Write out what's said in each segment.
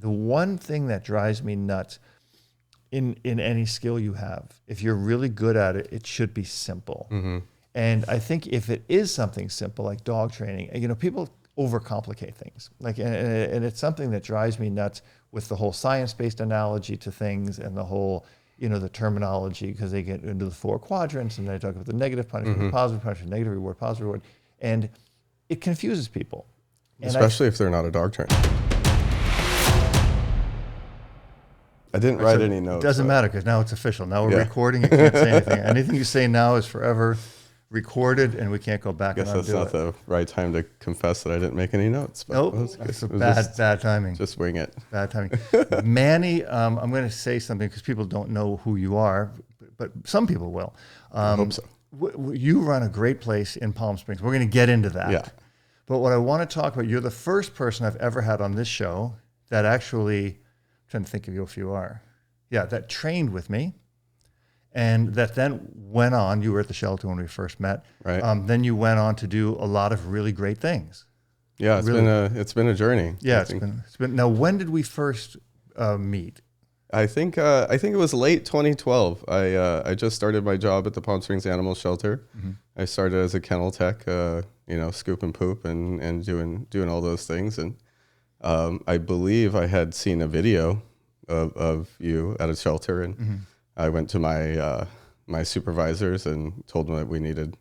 the one thing that drives me nuts in any skill you have, if you're really good at it, it should be simple. And I think if it is something simple like dog training, you know, people overcomplicate things. Like, and it's something that drives me nuts with the whole science-based analogy to things and the whole, you know, the terminology, because they get into the 4 quadrants and they talk about the negative punishment, the positive punishment, negative reward, positive reward, and it confuses people. And especially if they're not a dog trainer. I didn't write any notes. It doesn't matter because now it's official. Now we're recording. You can't say anything. Anything you say now is forever recorded, and we can't go back and undo it. I guess that's not the right time to confess that I didn't make any notes. But nope, it's bad timing. Just wing it. Bad timing. Manny, I'm going to say something because people don't know who you are, but some people will. I hope so. You run a great place in Palm Springs. We're going to get into that. Yeah. But what I want to talk about, you're the first person I've ever had on this show that actually, I'm trying to think of you if you are, that trained with me. And that then went on, you were at the shelter when we first met. Right. Then you went on to do a lot of really great things. Yeah, it's been a journey. Yeah, it's been. Now, when did we first meet? I think it was late 2012. I just started my job at the Palm Springs Animal Shelter. I started as a kennel tech, scoop and poop and doing all those things. And I believe I had seen a video of you at a shelter, and I went to my supervisors and told them that we needed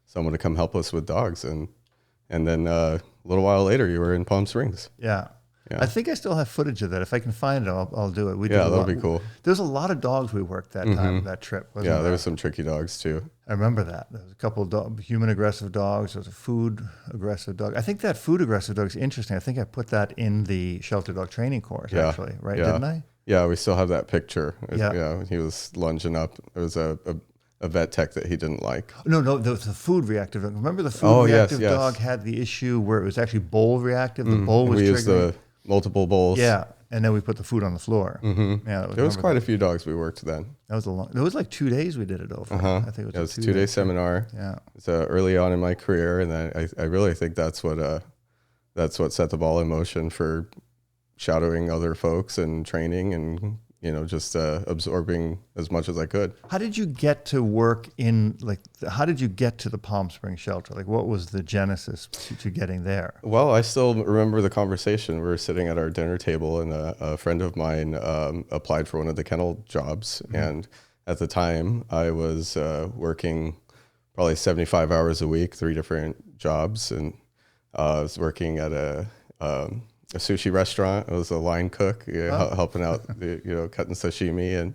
someone to come help us with dogs. And then a little while later, you were in Palm Springs. Yeah. I think I still have footage of that. If I can find it, I'll do it. That'll be cool. There's a lot of dogs we worked that time, that trip. There was some tricky dogs too. I remember that. There was a couple of human aggressive dogs. There was a food aggressive dog. I think that food aggressive dog is interesting. I think I put that in the shelter dog training course, actually, right? Yeah. Didn't I? Yeah, we still have that picture. He was lunging up. It was a vet tech that he didn't like. No, the food reactive dog. Remember the food reactive dog had the issue where it was actually bowl reactive? The bowl was triggering. We used the multiple bowls. Yeah, and then we put the food on the floor. Yeah, there was quite a few dogs we worked then. That was it was like 2 days we did it over. I think it was a 2-day seminar. Yeah. It's early on in my career, and I really think that's what set the ball in motion for shadowing other folks and training and just absorbing as much as I could. How did you get to work how did you get to the Palm Springs shelter? Like, what was the genesis to getting there? Well, I still remember the conversation. We were sitting at our dinner table, and a friend of mine applied for one of the kennel jobs. And at the time, I was working probably 75 hours a week, 3 different jobs. And I was working at a sushi restaurant. I was a line cook, helping out, cutting sashimi, and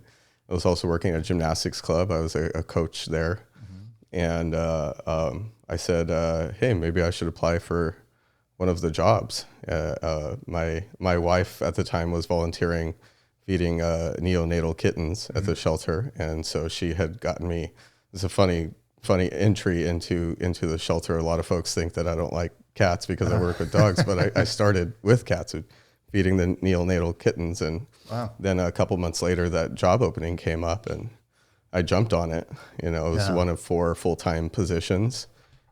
I was also working at a gymnastics club. I was a coach there, and I said, "Hey, maybe I should apply for one of the jobs." My wife at the time was volunteering feeding neonatal kittens at the shelter, and so she had gotten me. It's a funny entry into the shelter. A lot of folks think that I don't like cats because I work with dogs, but I started with cats, feeding the neonatal kittens. And then a couple months later, that job opening came up and I jumped on it. It was one of 4 full-time positions.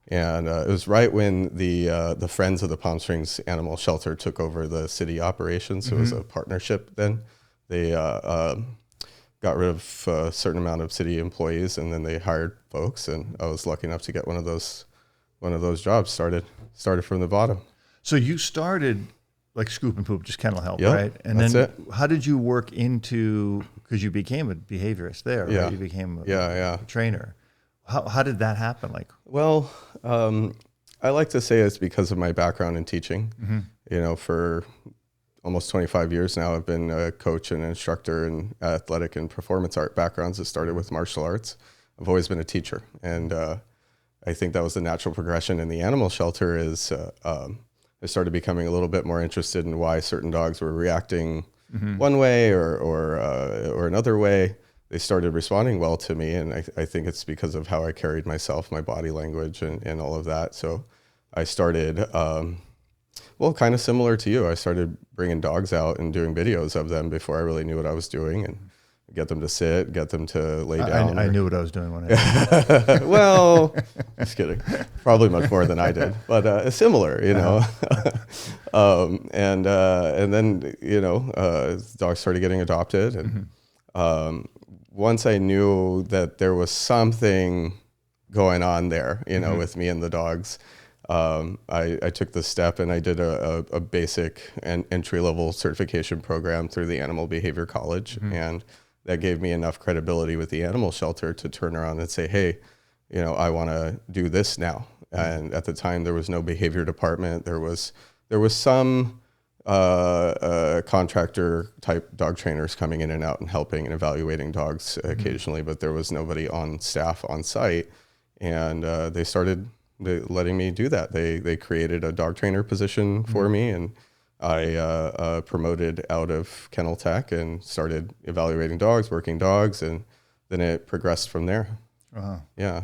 And it was right when the Friends of the Palm Springs Animal Shelter took over the city operations. So it was a partnership then. They got rid of a certain amount of city employees, and then they hired folks. And I was lucky enough to get one of those jobs. Started from the bottom. So you started like scoop and poop, just kennel help, right? And then how did you work into, because you became a behaviorist there, right? You became a trainer. How did that happen? Well, I like to say it's because of my background in teaching. For almost 25 years now, I've been a coach and instructor in athletic and performance art backgrounds. It started with martial arts. I've always been a teacher. And I think that was the natural progression in the animal shelter is I started becoming a little bit more interested in why certain dogs were reacting one way or another way. They started responding well to me. And I think it's because of how I carried myself, my body language and all of that. So I started, kind of similar to you. I started bringing dogs out and doing videos of them before I really knew what I was doing. And get them to sit, get them to lay down. I knew what I was doing when I did that. Well, just kidding. Probably much more than I did, but similar, you know. And then, you know, dogs started getting adopted. And once I knew that there was something going on there, you know, with me and the dogs, I took the step and I did a basic and entry-level certification program through the Animal Behavior College. And that gave me enough credibility with the animal shelter to turn around and say, hey, you know, I want to do this now. And at the time, there was no behavior department. There was some contractor type dog trainers coming in and out and helping and evaluating dogs occasionally, but there was nobody on staff on site. And they started letting me do that. They created a dog trainer position for me, and I promoted out of kennel tech and started evaluating dogs, working dogs, and then it progressed from there. Yeah.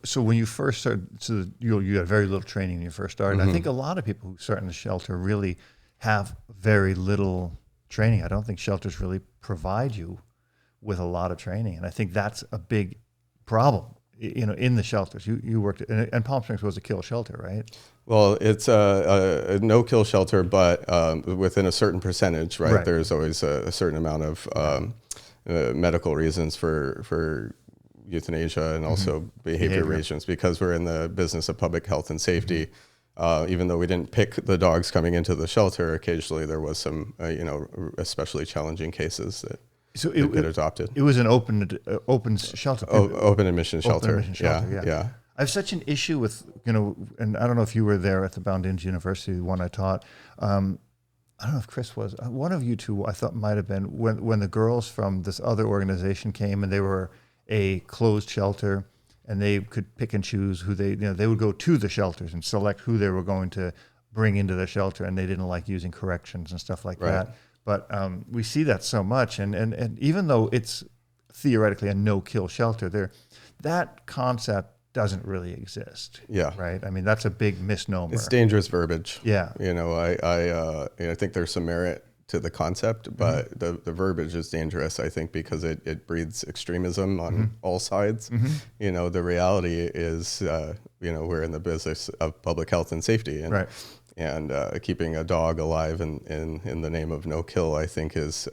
So when you first started, so you had very little training when you first started. I think a lot of people who start in the shelter really have very little training. I don't think shelters really provide you with a lot of training. And I think that's a big problem, you know, in the shelters. You worked, and Palm Springs was a kill shelter, right? Well, it's a no-kill shelter, but within a certain percentage, right? There's always a certain amount of medical reasons for euthanasia and also behavior reasons, because we're in the business of public health and safety. Even though we didn't pick the dogs coming into the shelter, occasionally there was some, you know, especially challenging cases that get adopted. It was an open shelter. Open admission shelter. Open admission shelter, yeah. I have such an issue with, you know, and I don't know if you were there at the Bound Inns University, the one I taught. I don't know if Chris was. One of you two, I thought might have been, when the girls from this other organization came and they were a closed shelter and they could pick and choose who they would go to the shelters and select who they were going to bring into the shelter, and they didn't like using corrections and stuff like that. But we see that so much, and even though it's theoretically a no-kill shelter, that concept doesn't really exist. Yeah. Right. I mean, that's a big misnomer. It's dangerous verbiage. Yeah. You know, I think there's some merit to the concept, but the verbiage is dangerous, I think, because it breeds extremism on all sides. You know, the reality is, you know, we're in the business of public health and safety, and and keeping a dog alive in the name of no kill, I think, is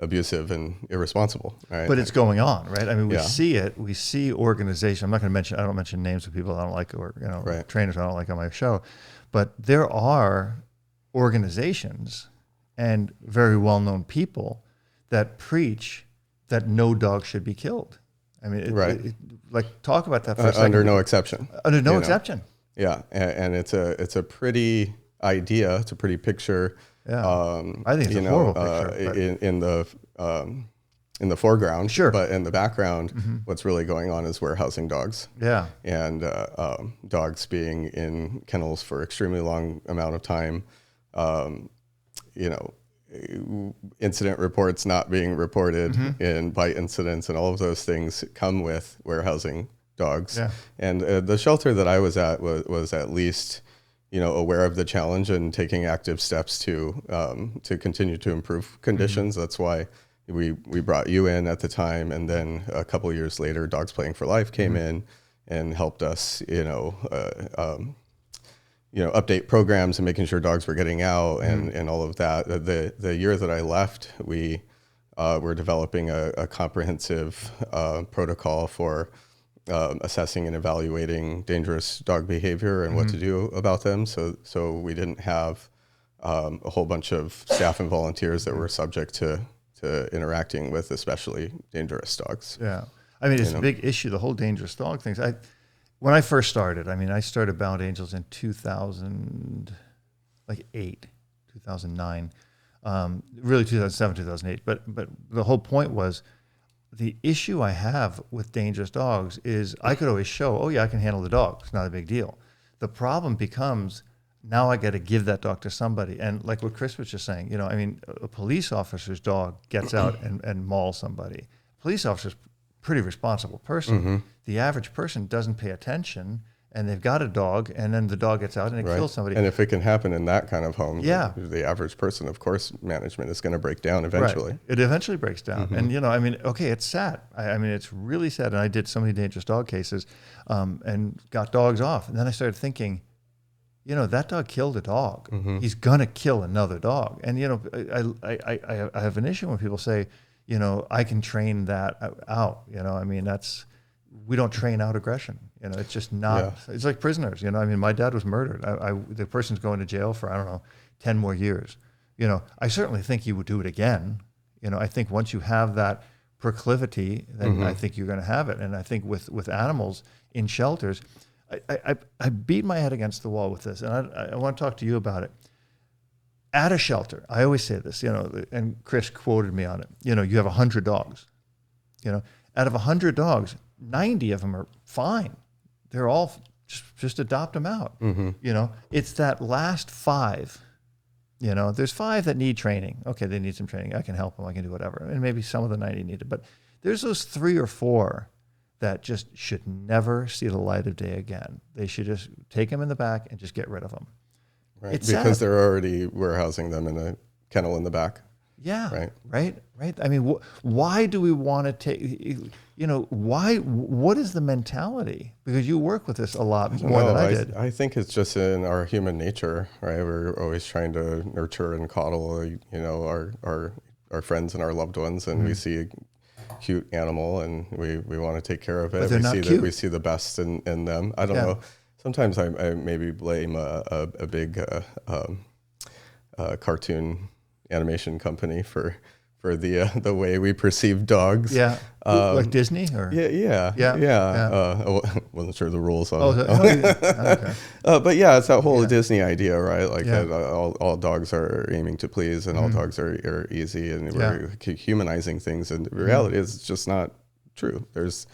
abusive and irresponsible. Right? But it's going on, right? I mean, we see it. We see organizations. I'm not going to mention. I don't mention names of people I don't like, or trainers I don't like on my show. But there are organizations and very well-known people that preach that no dog should be killed. I mean, like, talk about that for a second. Under no exception. Under no exception. Yeah, and it's a pretty idea. It's a pretty picture. Yeah, I think it's a horrible picture. In the foreground, sure, but in the background, what's really going on is warehousing dogs. Yeah, and dogs being in kennels for extremely long amount of time. You know, incident reports not being reported in bite incidents, and all of those things come with warehousing dogs. Yeah. And the shelter that I was at was at least, you know, aware of the challenge and taking active steps to continue to improve conditions. That's why we brought you in at the time, and then a couple of years later, Dogs Playing for Life came in and helped us, update programs and making sure dogs were getting out and all of that. The year that I left, we were developing a comprehensive protocol for assessing and evaluating dangerous dog behavior and what to do about them. So we didn't have a whole bunch of staff and volunteers that were subject to interacting with especially dangerous dogs. Yeah. I mean, it's a big issue, the whole dangerous dog things. When I first started, I started Bound Angels in 2008, 2009, really 2007, 2008. But the whole point was, the issue I have with dangerous dogs is I could always show, oh yeah, I can handle the dog. It's not a big deal. The problem becomes, now I got to give that dog to somebody. And like what Chris was just saying, a police officer's dog gets out and mauls somebody. Police officer's pretty responsible person. The average person doesn't pay attention and they've got a dog, and then the dog gets out and it kills somebody. And if it can happen in that kind of home, yeah, the average person, of course, management is going to break down eventually. Right. It eventually breaks down. And, you know, I mean, okay, it's sad. I mean, it's really sad. And I did so many dangerous dog cases and got dogs off. And then I started thinking, you know, that dog killed a dog. He's going to kill another dog. And, you know, I have an issue when people say, you know, I can train that out. You know, I mean, we don't train out aggression. You know, it's just not, it's like prisoners. You know, I mean, my dad was murdered. The person's going to jail for, I don't know, 10 more years. You know, I certainly think he would do it again. You know, I think once you have that proclivity, then I think you're going to have it. And I think with animals in shelters, I beat my head against the wall with this, and I want to talk to you about it. At a shelter, I always say this, you know, and Chris quoted me on it. You know, you have 100 dogs. You know, out of 100 dogs, 90 of them are fine. They're all just adopt them out. You know, it's that last 5. You know, there's 5 that need training. Okay, they need some training. I can help them. I can do whatever. And maybe some of the 90 need it. But there's those 3 or 4 that just should never see the light of day again. They should just take them in the back and just get rid of them. Right, because they're already warehousing them in a kennel in the back. Yeah, right. I mean, why do we want to take, you know, what is the mentality? Because you work with this a lot more than I did. I think it's just in our human nature, right? We're always trying to nurture and coddle, you know, our friends and our loved ones, and we see a cute animal and we want to take care of it. But they're not cute. We see the best in them. I don't know. Sometimes I maybe blame a big cartoon animation company for the way we perceive dogs. Yeah, like Disney or I wasn't sure the rules on it. Okay. But yeah, it's that whole Disney idea, right? Like that all dogs are aiming to please, and all dogs are easy, and we're humanizing things. And the reality is, it's just not true. There's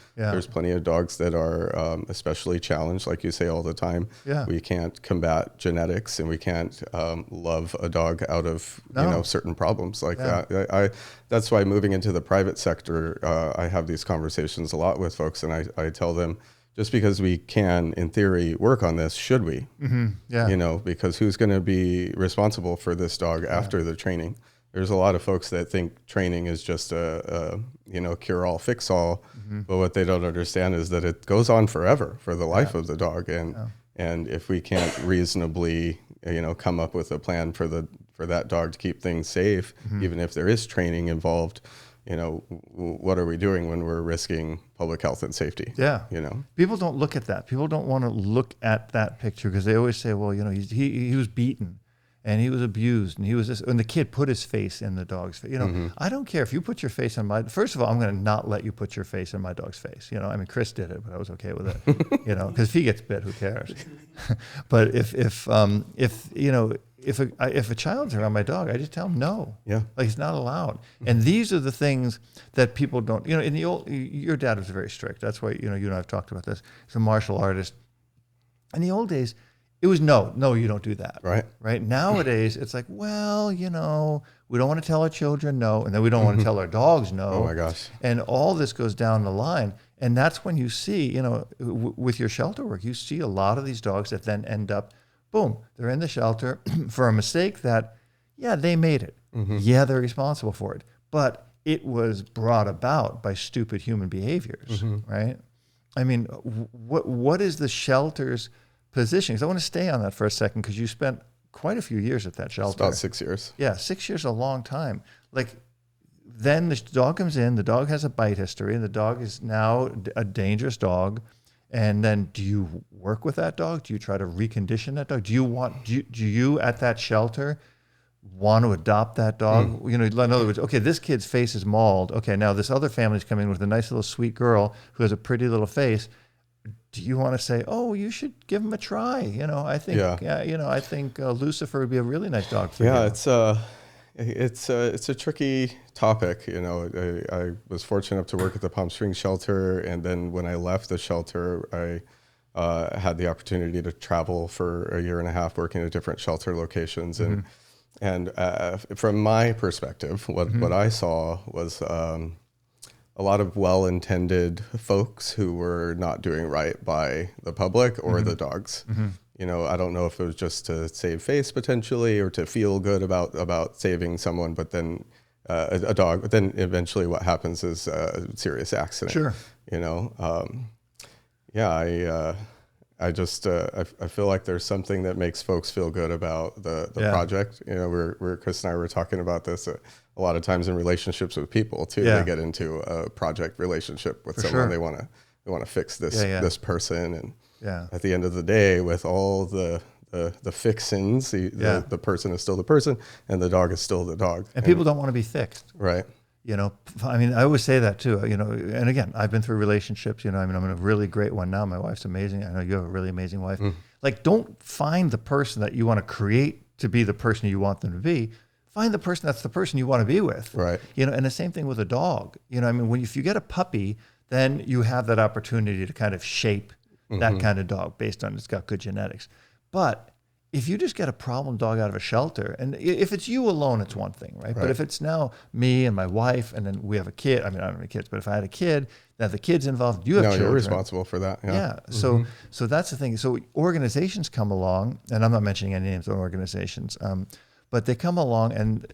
plenty of dogs that are especially challenged, like you say all the time. We can't combat genetics, and we can't love a dog out of you know, certain problems like that. That's why moving into the private sector, I have these conversations a lot with folks, and I tell them, just because we can, in theory, work on this, should we? You know, because who's going to be responsible for this dog after the training? There's a lot of folks that think training is just a you know, cure-all, fix-all, but what they don't understand is that it goes on forever for the life of the dog, and if we can't reasonably, you know, come up with a plan for that dog to keep things safe, even if there is training involved, you know, what are we doing when we're risking public health and safety? You know, people don't look at that. People don't want to look at that picture because they always say, well, you know, he was beaten. And he was abused, and he was this, and the kid put his face in the dog's face. You know, I don't care if you put your face on first of all, I'm going to not let you put your face in my dog's face. You know, I mean, Chris did it, but I was okay with it, you know, because if he gets bit, who cares? But if you know, if a child's around my dog, I just tell him no. Like, it's not allowed. And these are the things that people don't, you know, in the old, your dad was very strict. That's why, you know, you and I have talked about this. He's a martial artist. In the old days, it was no, you don't do that. Right. Nowadays, it's like, well, you know, we don't want to tell our children no, and then we don't want to tell our dogs no. Oh my gosh. And all this goes down the line. And that's when you see, you know, with your shelter work, you see a lot of these dogs that then end up, boom, they're in the shelter for a mistake that, they made it. Yeah, they're responsible for it. But it was brought about by stupid human behaviors, right? I mean, what is the shelter's position? Because I want to stay on that for a second, because you spent quite a few years at that shelter. It's about 6 years. Yeah, 6 years is a long time. Like, then the dog comes in, the dog has a bite history, and the dog is now a dangerous dog. And then do you work with that dog? Do you try to recondition that dog? Do you at that shelter want to adopt that dog? You know, in other words, okay, this kid's face is mauled. Okay, now this other family's coming in with a nice little sweet girl who has a pretty little face. Do you want to say, oh, you should give him a try? You know, I think, you know, I think Lucifer would be a really nice dog for you. It's a tricky topic. You know, I was fortunate enough to work at the Palm Springs shelter, and then when I left the shelter, I had the opportunity to travel for a year and a half working at different shelter locations, and from my perspective, what I saw was a a lot of well-intended folks who were not doing right by the public or the dogs. You know, I don't know if it was just to save face potentially or to feel good about saving someone, but then a dog, but then eventually what happens is a serious accident. Sure. You know, I just I feel like there's something that makes folks feel good about the project. You know, we're Chris and I were talking about this a lot of times in relationships with people too. They get into a project relationship with someone. They want to fix this person, and at the end of the day, with all the fixins, the person is still the person, and the dog is still the dog. And people don't want to be fixed, right? You know, I mean, I always say that too, you know, and again, I've been through relationships, you know, I mean, I'm in a really great one now. My wife's amazing. I know you have a really amazing wife. Like, don't find the person that you want to create to be the person you want them to be. Find the person that's the person you want to be with. Right. You know, and the same thing with a dog. You know, I mean, if you get a puppy, then you have that opportunity to kind of shape that kind of dog based on it's got good genetics. But if you just get a problem dog out of a shelter, and if it's you alone, it's one thing, right? But if it's now me and my wife, and then we have a kid, I mean, I don't have any kids, but if I had a kid, then the kid's involved, you have children. You're responsible for that. Yeah. So that's the thing. So organizations come along, and I'm not mentioning any names of organizations, but they come along, and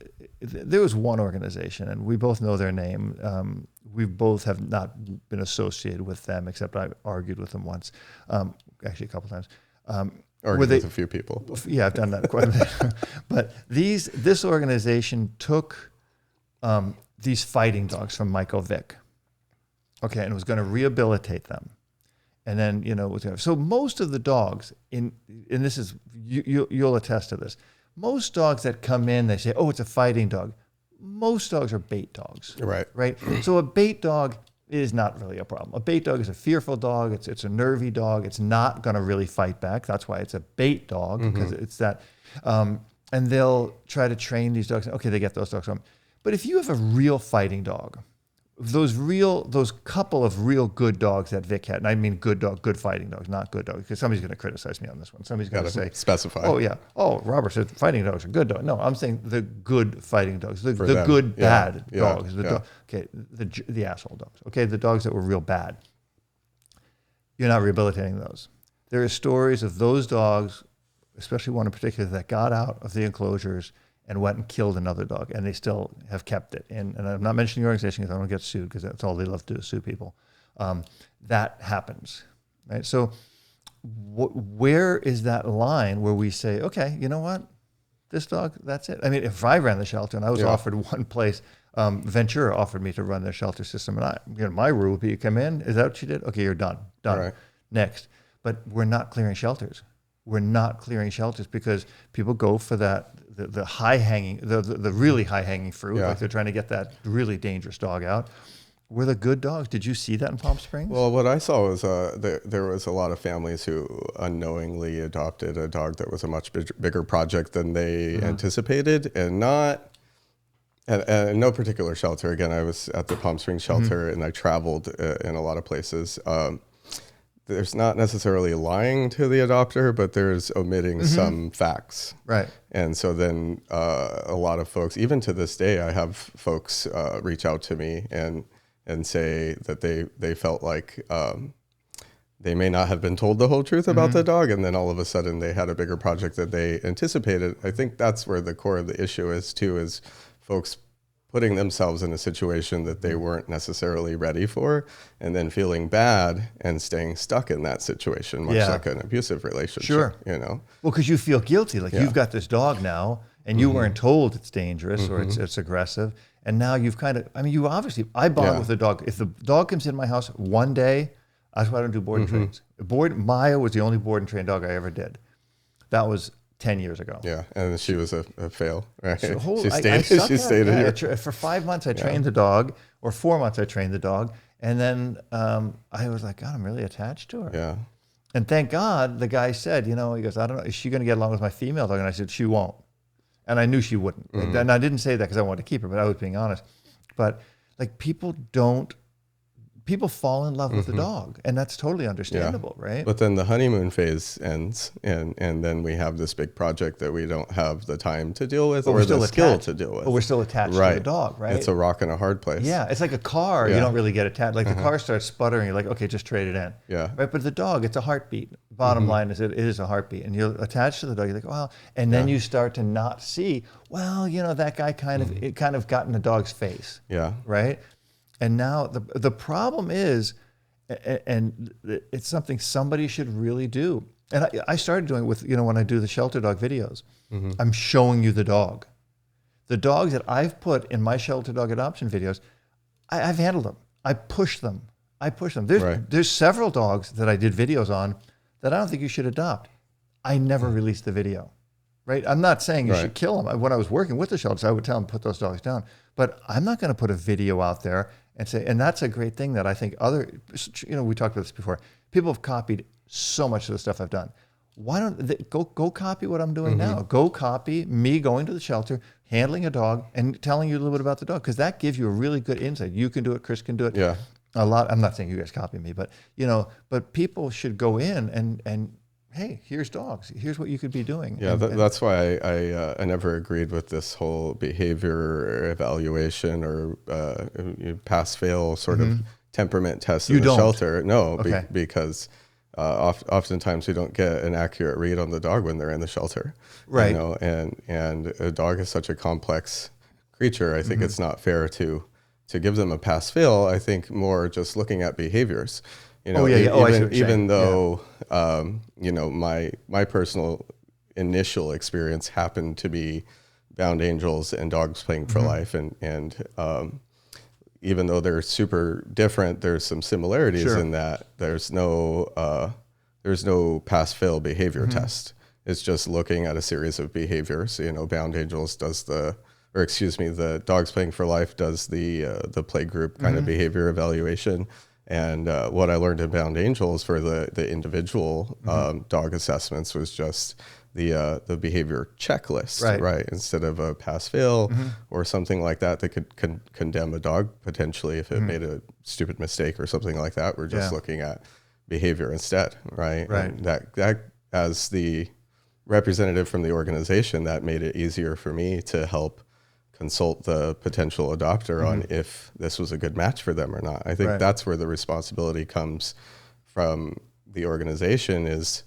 there was one organization, and we both know their name. We both have not been associated with them, except I argued with them once, actually a couple times. Argued with a few people. Yeah, I've done that quite a bit. But this organization took these fighting dogs from Michael Vick, okay, and was going to rehabilitate them. And then, you know, so most of the dogs and this is, you'll attest to this, most dogs that come in, they say, oh, it's a fighting dog. Most dogs are bait dogs. Right. So a bait dog is not really a problem. A bait dog is a fearful dog. It's a nervy dog. It's not going to really fight back. That's why it's a bait dog, because it's that. And they'll try to train these dogs. Okay, they get those dogs home. But if you have a real fighting dog, those couple of real good dogs that Vic had, and I mean good fighting dogs, not good dogs, because somebody's going to criticize me on this one. Somebody's going to say, specify. Oh yeah, Robert said fighting dogs are good dogs. No, I'm saying the good fighting dogs, the good bad dogs. Okay, the asshole dogs. Okay, the dogs that were real bad. You're not rehabilitating those. There are stories of those dogs, especially one in particular, that got out of the enclosures and went and killed another dog, and they still have kept it. And I'm not mentioning the organization because I don't get sued, because that's all they love to do is sue people. That happens, right? So where is that line where we say, okay, you know what? This dog, that's it. I mean, if I ran the shelter and I was offered one place, Ventura offered me to run their shelter system, and my rule would be, you come in, is that what you did? Okay, you're done. Right. Next. But we're not clearing shelters. We're not clearing shelters because people go for that, the high hanging, the really high hanging fruit. Like they're trying to get that really dangerous dog out. We're the good dogs. Did you see that in Palm Springs? Well, what I saw was there was a lot of families who unknowingly adopted a dog that was a much bigger project than they anticipated, and not. And no particular shelter. Again, I was at the Palm Springs shelter, and I traveled in a lot of places. There's not necessarily lying to the adopter, but there's omitting some facts. Right. And so then a lot of folks, even to this day, I have folks reach out to me and say that they felt like they may not have been told the whole truth about the dog, and then all of a sudden they had a bigger project that they anticipated. I think that's where the core of the issue is too, is folks putting themselves in a situation that they weren't necessarily ready for, and then feeling bad and staying stuck in that situation, much like an abusive relationship. Sure. You know? Well, because you feel guilty. Like you've got this dog now, and you weren't told it's dangerous or it's aggressive. And now you've kind of, I mean, you obviously, I bond with the dog. If the dog comes in my house one day, that's why I don't do board and trains. Maya was the only board and train dog I ever did. That was 10 years ago. Yeah, and she was a fail, right? So she stayed here. For 5 months, I trained the dog, or 4 months, I trained the dog. And then I was like, God, I'm really attached to her. Yeah. And thank God the guy said, you know, he goes, I don't know, is she going to get along with my female dog? And I said, she won't. And I knew she wouldn't. And I didn't say that because I wanted to keep her, but I was being honest. But like people don't people fall in love with the dog, and that's totally understandable, right? But then the honeymoon phase ends, and then we have this big project that we don't have the time to deal with, or the skill to deal with. But we're still attached to the dog, right? It's a rock and a hard place. Yeah, it's like a car. You don't really get attached. Like the car starts sputtering, you're like, okay, just trade it in. Yeah. Right. But the dog, it's a heartbeat. Bottom line is it is a heartbeat, and you're attached to the dog. You're like, well, and then you start to not see, well, that guy it kind of got in the dog's face. Yeah. Right. And now the problem is, and it's something somebody should really do. And I started doing it with, when I do the shelter dog videos, I'm showing you the dog. The dogs that I've put in my shelter dog adoption videos, I've handled them. I push them. There's several dogs that I did videos on that I don't think you should adopt. I never released the video, right? I'm not saying you should kill them. When I was working with the shelters, I would tell them to put those dogs down. But I'm not going to put a video out there and say, and that's a great thing that I think we talked about this before. People have copied so much of the stuff I've done. Why don't they go copy what I'm doing now? Go copy me going to the shelter, handling a dog, and telling you a little bit about the dog, because that gives you a really good insight. You can do it. Chris can do it. Yeah. I'm not saying you guys copy me, but but people should go in and hey, here's dogs. Here's what you could be doing. Yeah, that's why I never agreed with this whole behavior evaluation or pass-fail sort of temperament test in the shelter. No, because oftentimes we don't get an accurate read on the dog when they're in the shelter. Right. And a dog is such a complex creature. I think it's not fair to give them a pass-fail. I think more just looking at behaviors. Even though my personal initial experience happened to be bound angels and dogs playing for life, and even though they're super different, there's some similarities in that there's no pass-fail behavior test. It's just looking at a series of behaviors. Bound angels does the Dogs Playing for Life does the play group kind of behavior evaluation. And what I learned in Bound Angels for the individual dog assessments was just the behavior checklist, right? Instead of a pass-fail or something like that could condemn a dog potentially if it made a stupid mistake or something like that. We're just looking at behavior instead, right? Right. And that as the representative from the organization, that made it easier for me to help consult the potential adopter on if this was a good match for them or not. I think that's where the responsibility comes from the organization is,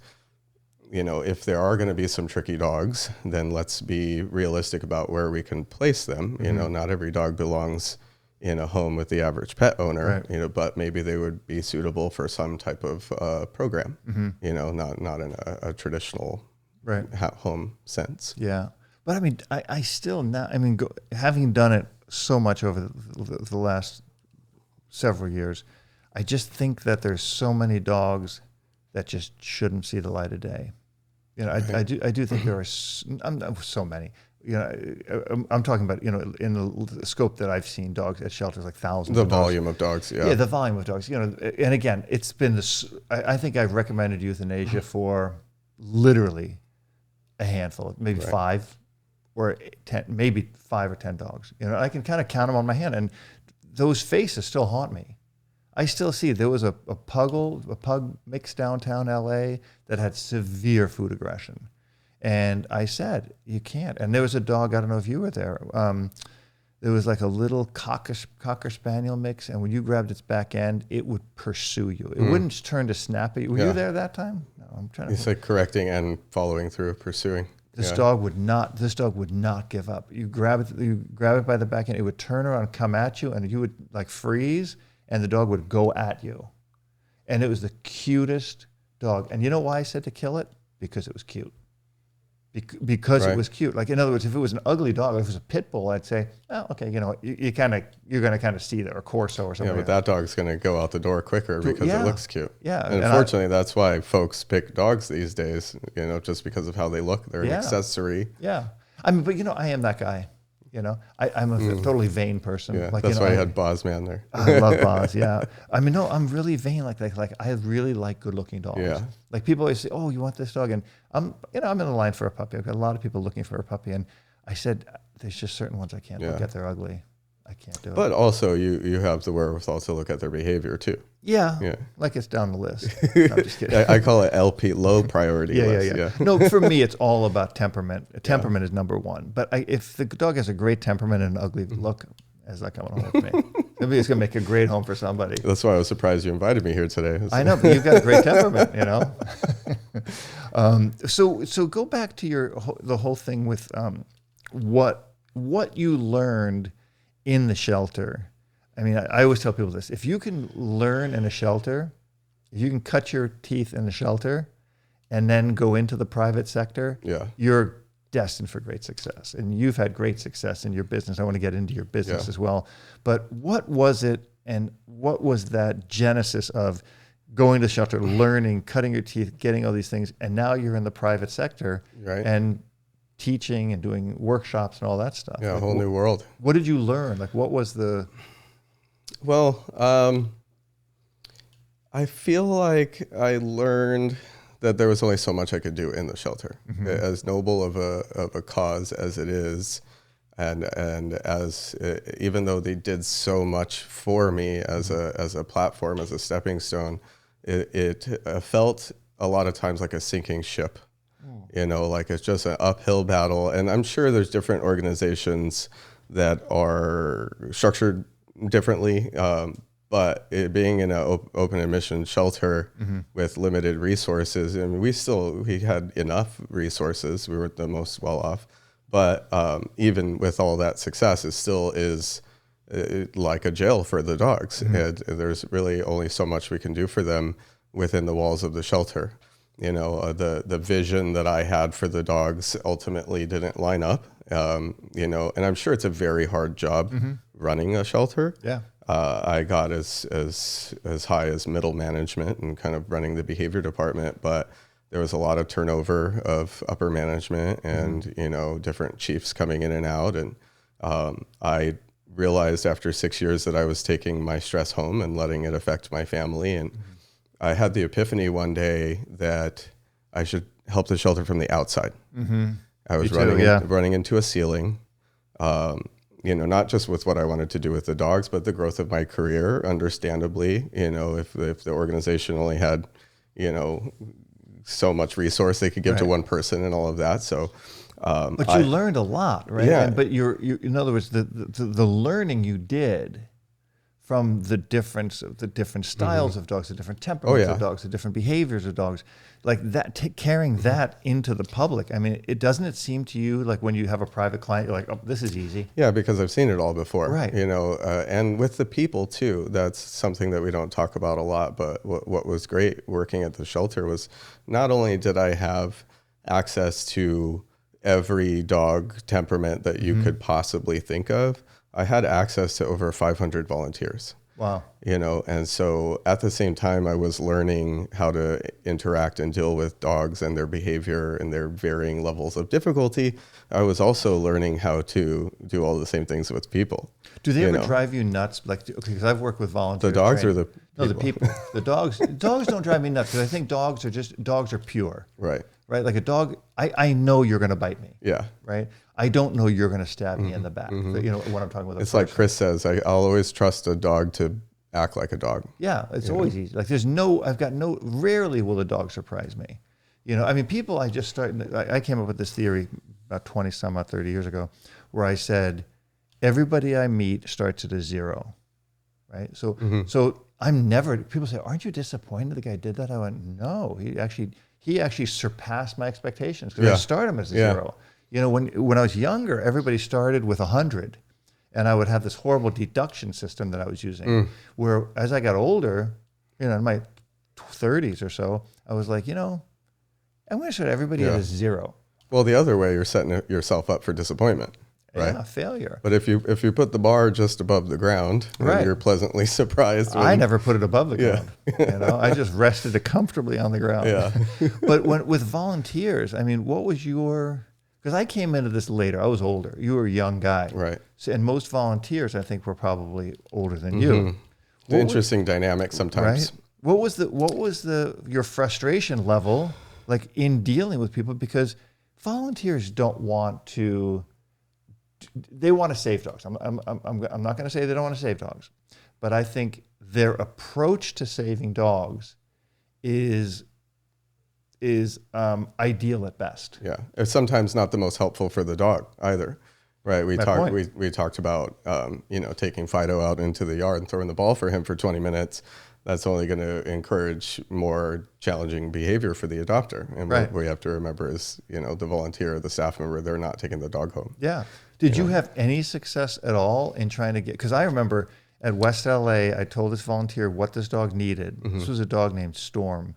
if there are going to be some tricky dogs, then let's be realistic about where we can place them. Not every dog belongs in a home with the average pet owner, but maybe they would be suitable for some type of program, not in a traditional home sense. Yeah. But I mean, I still now, having done it so much over the last several years, I just think that there's so many dogs that just shouldn't see the light of day. I do think there are so many. I'm talking about, in the scope that I've seen dogs at shelters, like thousands the of dogs. volume of dogs, Yeah, the volume of dogs. And again, it's been this, I think I've recommended euthanasia for literally a handful, maybe 5 or 10, maybe 5 or 10 dogs. I can kind of count them on my hand, and those faces still haunt me. I still see there was a pug mix downtown LA that had severe food aggression. And I said, you can't. And there was a dog, I don't know if you were there. There was like a little cocker spaniel mix, and when you grabbed its back end, it would pursue you. It wouldn't turn to snap at you. Were you there that time? No, I'm trying to. It's like correcting and following through, pursuing. This dog would not give up. You grab it by the back end, it would turn around, come at you, and you would like freeze, and the dog would go at you. And it was the cutest dog. And you know why I said to kill it? Because it was cute. Because it was cute. Like, in other words, if it was an ugly dog, if it was a pit bull, I'd say, oh, okay, you're going to kind of see that, or Corso or something. Yeah, but that dog's going to go out the door quicker because it looks cute. Yeah. And unfortunately, that's why folks pick dogs these days, just because of how they look. They're an accessory. Yeah. But I am that guy. I'm a totally vain person. Yeah, that's why I had Bozman there. I love Boz. Yeah. I'm really vain. Like I really like good looking dogs. Yeah. Like people always say, oh, you want this dog? And I'm in the line for a puppy. I've got a lot of people looking for a puppy. And I said, there's just certain ones I can't look at. They're ugly. I can't do it. But also you have the wherewithal to look at their behavior too. Yeah. Like it's down the list. No, I'm just kidding. I call it LP, low priority list. Yeah. No, for me, it's all about temperament. Temperament is number one. But if the dog has a great temperament and an ugly look, how's that coming home with me? Maybe it's going to make a great home for somebody. That's why I was surprised you invited me here today. I know, but you've got a great temperament, So go back to the whole thing with what you learned in the shelter. I mean, I always tell people this: if you can learn in a shelter, if you can cut your teeth in a shelter, and then go into the private sector, you're destined for great success. And you've had great success in your business. I want to get into your business as well. But what was it, and what was that genesis of going to the shelter, learning, cutting your teeth, getting all these things, and now you're in the private sector and teaching and doing workshops and all that stuff? Yeah, a whole new world. What did you learn? Like, what was the... Well, I feel like I learned that there was only so much I could do in the shelter. As noble of a cause as it is, and as even though they did so much for me as a platform, as a stepping stone, it felt a lot of times like a sinking ship. Like it's just an uphill battle. And I'm sure there's different organizations that are structured differently, but it being in an open admission shelter with limited resources, I mean, we had enough resources. We weren't the most well off, but even with all that success, it still is like a jail for the dogs. And there's really only so much we can do for them within the walls of the shelter. The vision that I had for the dogs ultimately didn't line up. And I'm sure it's a very hard job running a shelter. Yeah. I got as high as middle management and kind of running the behavior department, but there was a lot of turnover of upper management and, different chiefs coming in and out. And I realized after 6 years that I was taking my stress home and letting it affect my family. And I had the epiphany one day that I should help the shelter from the outside. I was running into a ceiling, not just with what I wanted to do with the dogs, but the growth of my career, understandably, if the organization only had, so much resource they could give to one person and all of that. So, but you learned a lot, right? Yeah. And, but you in other words, the learning you did from the different styles of dogs, the different temperaments of dogs, the different behaviors of dogs, like that, carrying that into the public. I mean, it seem to you like when you have a private client, you're like, oh, this is easy. Yeah, because I've seen it all before, right? And with the people too. That's something that we don't talk about a lot. But what was great working at the shelter was not only did I have access to every dog temperament that you could possibly think of, I had access to over 500 volunteers. Wow. And so at the same time, I was learning how to interact and deal with dogs and their behavior and their varying levels of difficulty. I was also learning how to do all the same things with people. Do they ever drive you nuts? Like, because I've worked with volunteers. The dogs or the people? No, the people. The dogs don't drive me nuts because I think dogs are pure. Right. Right. Like a dog, I know you're going to bite me. Yeah. Right. I don't know you're going to stab me in the back. But, what I'm talking about. It's like Chris says, I'll always trust a dog to act like a dog. Yeah. It's always easy. Like rarely will a dog surprise me. I mean, people, I came up with this theory about 30 years ago where I said, everybody I meet starts at a zero. Right. So people say, aren't you disappointed the guy did that? I went, no, he actually surpassed my expectations because I started him as a zero. When I was younger, everybody started with 100, and I would have this horrible deduction system that I was using. Where as I got older, in my 30s or so, I was like, I'm going to start everybody at a zero. Well, the other way, you're setting yourself up for disappointment. Right? Yeah, failure. But if you put the bar just above the ground, then you're pleasantly surprised. I never put it above the ground. I just rested it comfortably on the ground. Yeah. But with volunteers, I mean, what was your? Because I came into this later. I was older. You were a young guy, right? So, and most volunteers, I think, were probably older than you. The interesting dynamic sometimes. Right? What was your frustration level like in dealing with people? Because volunteers don't want to they want to save dogs. I'm not going to say they don't want to save dogs, but I think their approach to saving dogs is ideal at best. Yeah, it's sometimes not the most helpful for the dog either, right? We talked about taking Fido out into the yard and throwing the ball for him for 20 minutes. That's only going to encourage more challenging behavior for the adopter. And what we have to remember is, the volunteer or the staff member, they're not taking the dog home. Yeah. Did you have any success at all in trying to get, because I remember at West LA, I told this volunteer what this dog needed. This was a dog named Storm.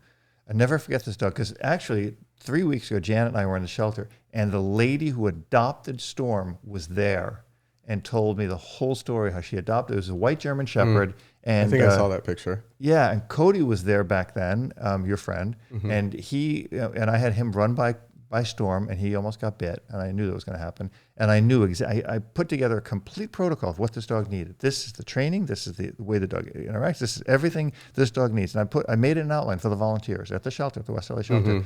I never forget this dog, because actually 3 weeks ago, Janet and I were in the shelter, and the lady who adopted Storm was there and told me the whole story, how she adopted. It was a white German Shepherd. And I think I saw that picture. Yeah, and Cody was there back then, your friend, and he and I had him run by Storm, and he almost got bit, and I knew that was going to happen. And I knew I put together a complete protocol of what this dog needed. This is the training. This is the way the dog interacts. This is everything this dog needs. And I made an outline for the volunteers at the shelter, at the West LA shelter.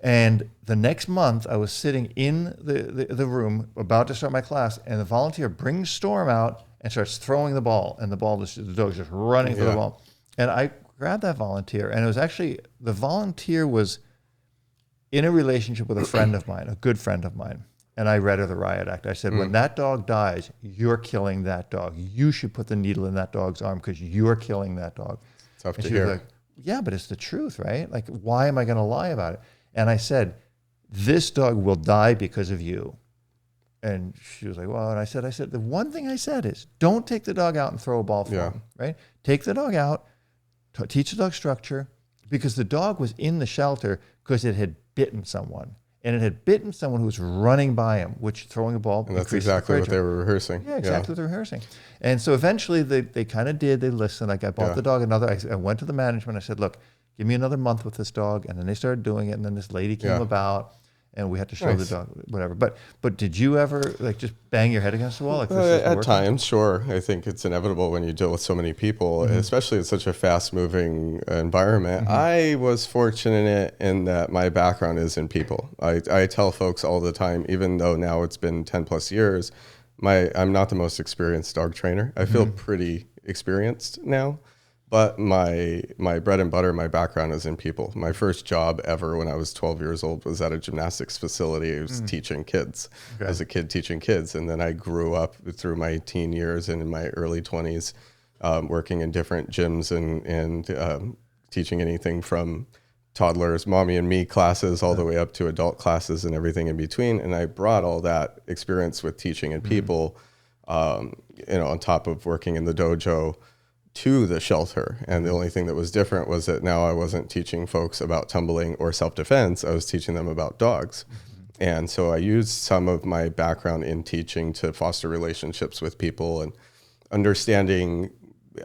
And the next month, I was sitting in the room about to start my class, and the volunteer brings Storm out and starts throwing the ball, and the dog's just running for the ball. And I grabbed that volunteer, and it was actually, the volunteer was in a relationship with a friend of mine, a good friend of mine. And I read her the riot act. I said, when that dog dies, you're killing that dog. You should put the needle in that dog's arm because you're killing that dog. Tough and to she hear. was like, yeah, but it's the truth, right? Like, why am I going to lie about it? And I said, this dog will die because of you. And she was like, well, and I said, the one thing I said is, don't take the dog out and throw a ball for him, right? Take the dog out, teach the dog structure, because the dog was in the shelter because it had bitten someone. And it had bitten someone who was running by him, which throwing a ball. And that's exactly what they were rehearsing. Yeah, exactly what they were rehearsing. And so eventually they kind of did. They listened. Like, I bought the dog another. I went to the management. I said, look, give me another month with this dog. And then they started doing it. And then this lady came about, and we had to show the dog, whatever. But did you ever just bang your head against the wall? Like, at times, sure. I think it's inevitable when you deal with so many people, especially in such a fast-moving environment. I was fortunate in that my background is in people. I tell folks all the time, even though now it's been 10 plus years, I'm not the most experienced dog trainer. I feel pretty experienced now. But my bread and butter, my background is in people. My first job ever when I was 12 years old was at a gymnastics facility. I was teaching kids. Okay. As a kid teaching kids. And then I grew up through my teen years and in my early 20s working in different gyms and teaching anything from toddlers, mommy and me classes, all the way up to adult classes and everything in between. And I brought all that experience with teaching and people, on top of working in the dojo, to the shelter. And the only thing that was different was that now I wasn't teaching folks about tumbling or self-defense. I was teaching them about dogs. And so I used some of my background in teaching to foster relationships with people and understanding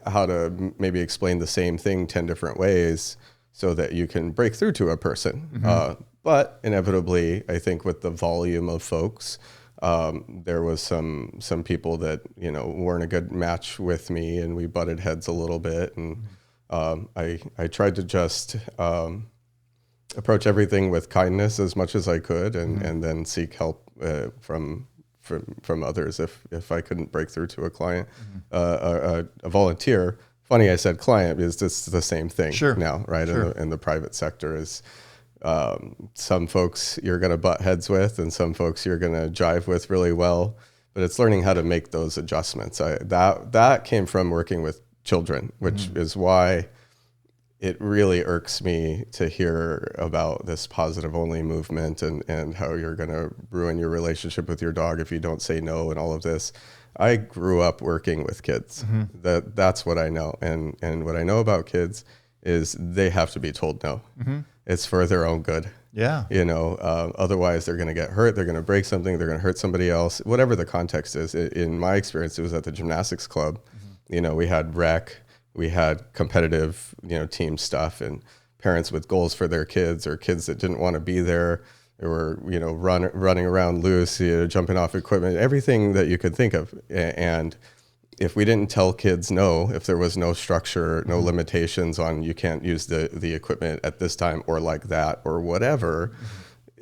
how to maybe explain the same thing 10 different ways so that you can break through to a person. But inevitably, I think with the volume of folks, there was some people that, weren't a good match with me, and we butted heads a little bit. And I tried to just approach everything with kindness as much as I could, and then seek help from others if I couldn't break through to a client, a volunteer. Funny I said client, because it's the same thing now, right? In the private sector is. Some folks you're going to butt heads with, and some folks you're going to jive with really well, but it's learning how to make those adjustments. That came from working with children, which is why it really irks me to hear about this positive only movement and how you're going to ruin your relationship with your dog if you don't say no and all of this. I grew up working with kids. That's what I know. And what I know about kids is they have to be told no. It's for their own good. Yeah. Otherwise they're going to get hurt. They're going to break something. They're going to hurt somebody else, whatever the context is. In my experience, it was at the gymnastics club. We had rec, we had competitive, team stuff, and parents with goals for their kids, or kids that didn't want to be there. They were, running around loose, jumping off equipment, everything that you could think of. And if we didn't tell kids no, if there was no structure, no limitations on you can't use the equipment at this time or like that or whatever,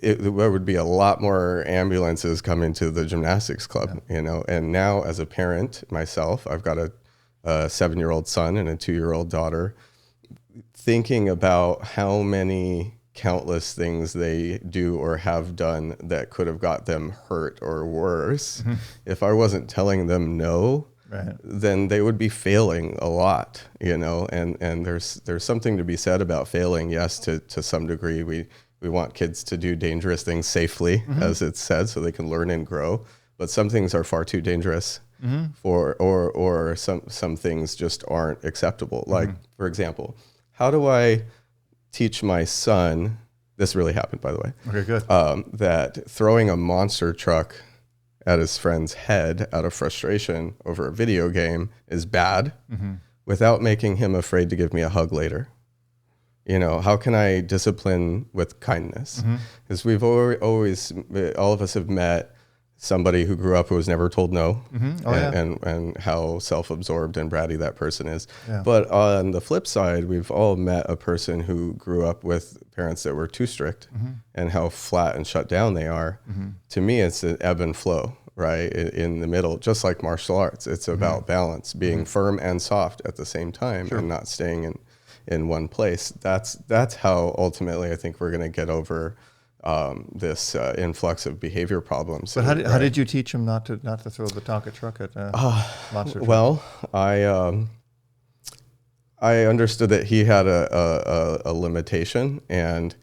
there would be a lot more ambulances coming to the gymnastics club, you know. And now, as a parent myself, I've got a 7-year-old son and a 2-year-old daughter. Thinking about how many countless things they do or have done that could have got them hurt or worse, if I wasn't telling them no, then they would be failing a lot, you know. And there's something to be said about failing. Yes, to some degree, we want kids to do dangerous things safely, as it's said, so they can learn and grow. But some things are far too dangerous for, or some things just aren't acceptable. Like, for example, how do I teach my son, this really happened, by the way. Okay, good. That throwing a monster truck at his friend's head out of frustration over a video game is bad without making him afraid to give me a hug later. You know, how can I discipline with kindness? Because we've always, all of us have met somebody who grew up who was never told no, and how self-absorbed and bratty that person is. But on the flip side, we've all met a person who grew up with parents that were too strict and how flat and shut down they are. To me, it's an ebb and flow, right? In the middle, just like martial arts. It's about balance, being firm and soft at the same time and not staying in one place. That's how ultimately I think we're going to get over this influx of behavior problems. But how did you teach him not to throw the Tonka truck at monster truck? Well, I understood that he had a limitation, and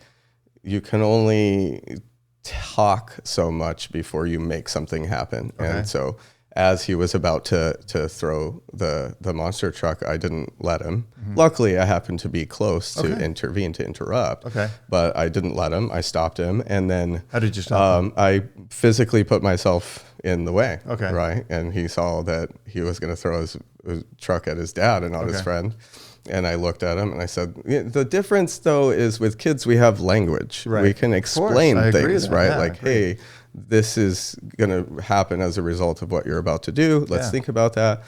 you can only talk so much before you make something happen. And so as he was about to throw the monster truck, I didn't let him. Luckily, I happened to be close to intervene, to interrupt. But I didn't let him. I stopped him. And then how did you stop him? I physically put myself in the way. Right. And he saw that he was going to throw his truck at his dad and not his friend. And I looked at him and I said, the difference though is with kids, we have language. We can explain things, right? Like, hey, this is going to happen as a result of what you're about to do. Let's think about that.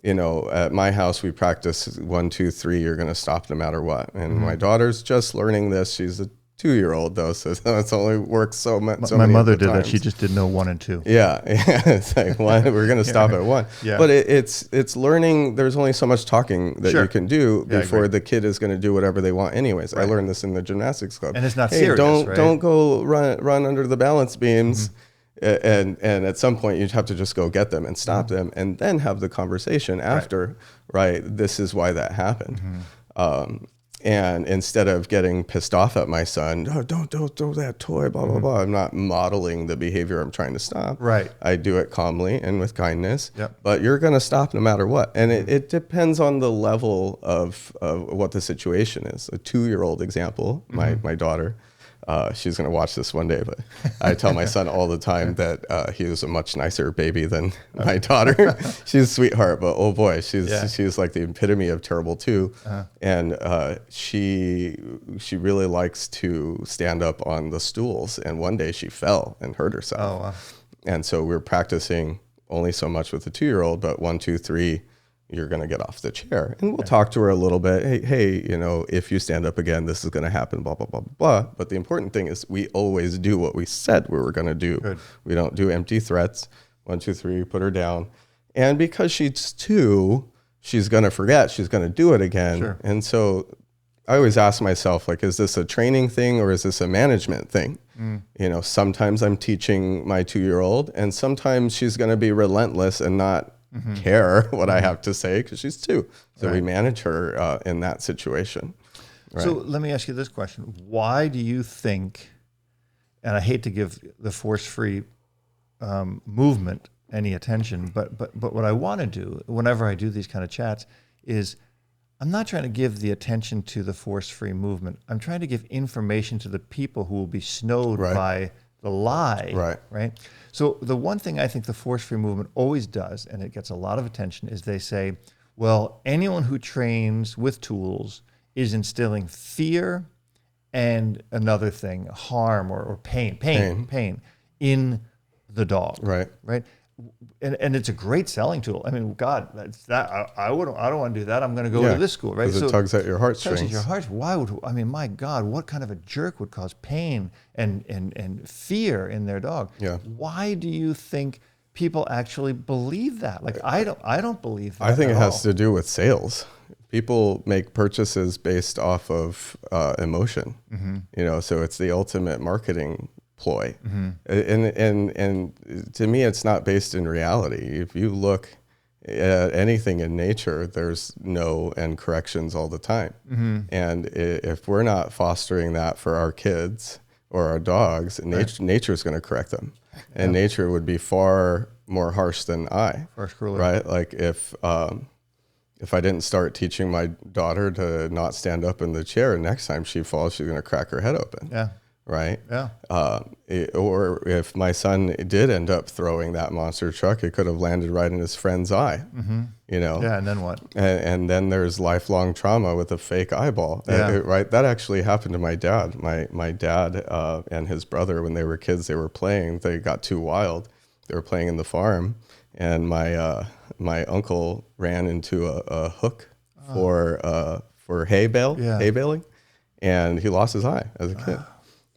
You know, at my house, we practice 1, 2, 3, you're going to stop no matter what. And my daughter's just learning this. She's a 2-year-old though, so that's only works so much. My mother did that. She just didn't know 1 and 2. Yeah. It's like, we're going to stop at 1. But it's learning. There's only so much talking that you can do before the kid is going to do whatever they want anyways. I learned this in the gymnastics club. And it's not serious, don't go run under the balance beams. And at some point you'd have to just go get them and stop them and then have the conversation after, right? This is why that happened. And instead of getting pissed off at my son, don't throw that toy, blah, blah, blah. I'm not modeling the behavior I'm trying to stop. I do it calmly and with kindness, but you're going to stop no matter what. And it depends on the level of what the situation is. A 2-year-old example, my daughter, she's going to watch this one day, but I tell my son all the time that he was a much nicer baby than my daughter. She's a sweetheart, but oh boy, she's like the epitome of terrible too. And she really likes to stand up on the stools. And one day she fell and hurt herself. And so we're practicing only so much with the 2-year-old, but 1, 2, 3. You're going to get off the chair, and we'll talk to her a little bit. Hey, you know, if you stand up again, this is going to happen, blah, blah, blah, blah, blah. But the important thing is we always do what we said we were going to do. We don't do empty threats. 1, 2, 3, put her down. And because she's 2, she's going to forget. She's going to do it again. And so I always ask myself, like, is this a training thing or is this a management thing? You know, sometimes I'm teaching my 2-year-old, and sometimes she's going to be relentless and not care what I have to say because she's 2. So we manage her in that situation. So let me ask you this question. Why do you think, and I hate to give the force-free movement any attention, but what I want to do whenever I do these kind of chats is I'm not trying to give the attention to the force-free movement. I'm trying to give information to the people who will be snowed by the lie, right? So the one thing I think the force-free movement always does, and it gets a lot of attention, is they say, well, anyone who trains with tools is instilling fear and another thing, harm or pain in the dog, right? and it's a great selling tool. I mean, God, that's that. I don't want to do that. I'm going to go Yeah, to this school, right? because it tugs at your heartstrings. Tugs at your heart. Why would, I mean, my God, what kind of a jerk would cause pain and fear in their dog? Yeah. Why do you think people actually believe that? Like, I don't believe that. I think at it has all. to do with sales. People make purchases based off of emotion, so it's the ultimate marketing ploy. And to me, it's not based in reality. If you look at anything in nature, there's no and corrections all the time. And if we're not fostering that for our kids or our dogs, nature is going to correct them. And nature would be far more harsh than I, right? Like if I didn't start teaching my daughter to not stand up in the chair, next time she falls, she's going to crack her head open. Yeah. Right. Yeah. Or if my son did end up throwing that monster truck, it could have landed right in his friend's eye, Yeah. And then what? And then there's lifelong trauma with a fake eyeball. Yeah. Right. That actually happened to my dad. My dad and his brother, when they were kids, they were playing. They got too wild. They were playing in the farm, and my uncle ran into a hook for hay baling, and he lost his eye as a kid.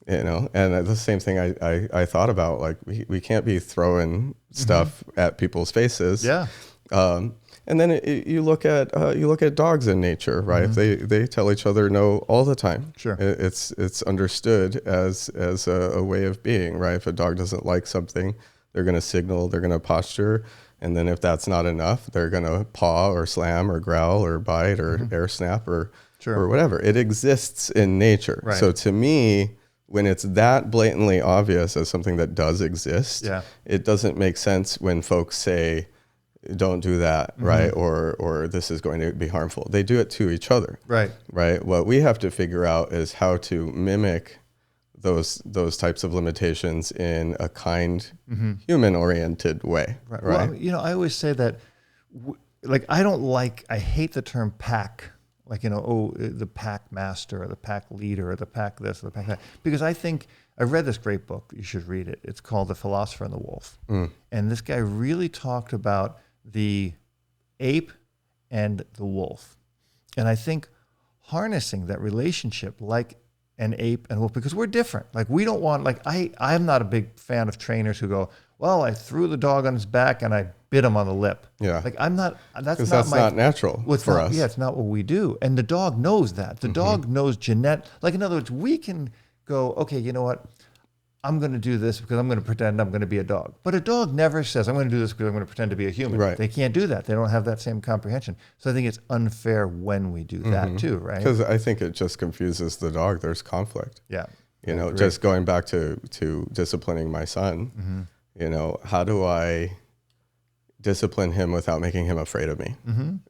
And the same thing I thought about, like we can't be throwing stuff at people's faces. Yeah. And then you look at dogs in nature, right? They tell each other no all the time. Sure. It's understood as a way of being, right? If a dog doesn't like something, they're going to signal, they're going to posture. And then if that's not enough, they're going to paw or slam or growl or bite or air snap or whatever. It exists in nature. Right. So to me, when it's that blatantly obvious as something that does exist, it doesn't make sense when folks say, don't do that, right? Or this is going to be harmful. They do it to each other. Right. Right. What we have to figure out is how to mimic those types of limitations in a kind, human-oriented way. Right. Well, I always say that, I hate the term pack. Like, the pack master or the pack leader or the pack this or the pack that. Because I think, I read this great book, you should read it. It's called The Philosopher and the Wolf. And this guy really talked about the ape and the wolf. And I think harnessing that relationship like an ape and wolf, because we're different. Like we don't want, I'm not a big fan of trainers who go, well, I threw the dog on his back and I bit him on the lip. Yeah. Like I'm not, that's not natural for us. Yeah, it's not what we do. And the dog knows that. The dog knows genetic. Like in other words, we can go, okay, you know what? I'm going to do this because I'm going to pretend I'm going to be a dog. But a dog never says, I'm going to do this because I'm going to pretend to be a human. Right. They can't do that. They don't have that same comprehension. So I think it's unfair when we do that too, right? Because I think it just confuses the dog. There's conflict. Yeah. Just going back to disciplining my son, how do I discipline him without making him afraid of me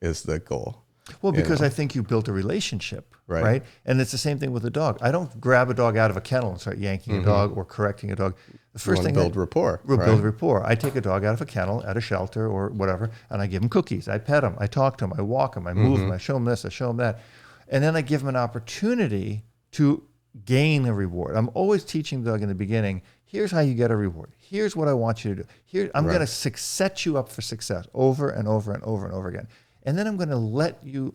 is the goal. Well, because I think you built a relationship, right? And it's the same thing with a dog. I don't grab a dog out of a kennel and start yanking a dog or correcting a dog. The first thing build rapport. Build rapport. I take a dog out of a kennel at a shelter or whatever, and I give him cookies. I pet him. I talk to him. I walk him. I move him. I show him this. I show him that, and then I give him an opportunity to gain a reward. I'm always teaching the dog in the beginning. Here's how you get a reward. Here's what I want you to do. Here, I'm going to set you up for success over and over and over and over again. And then I'm going to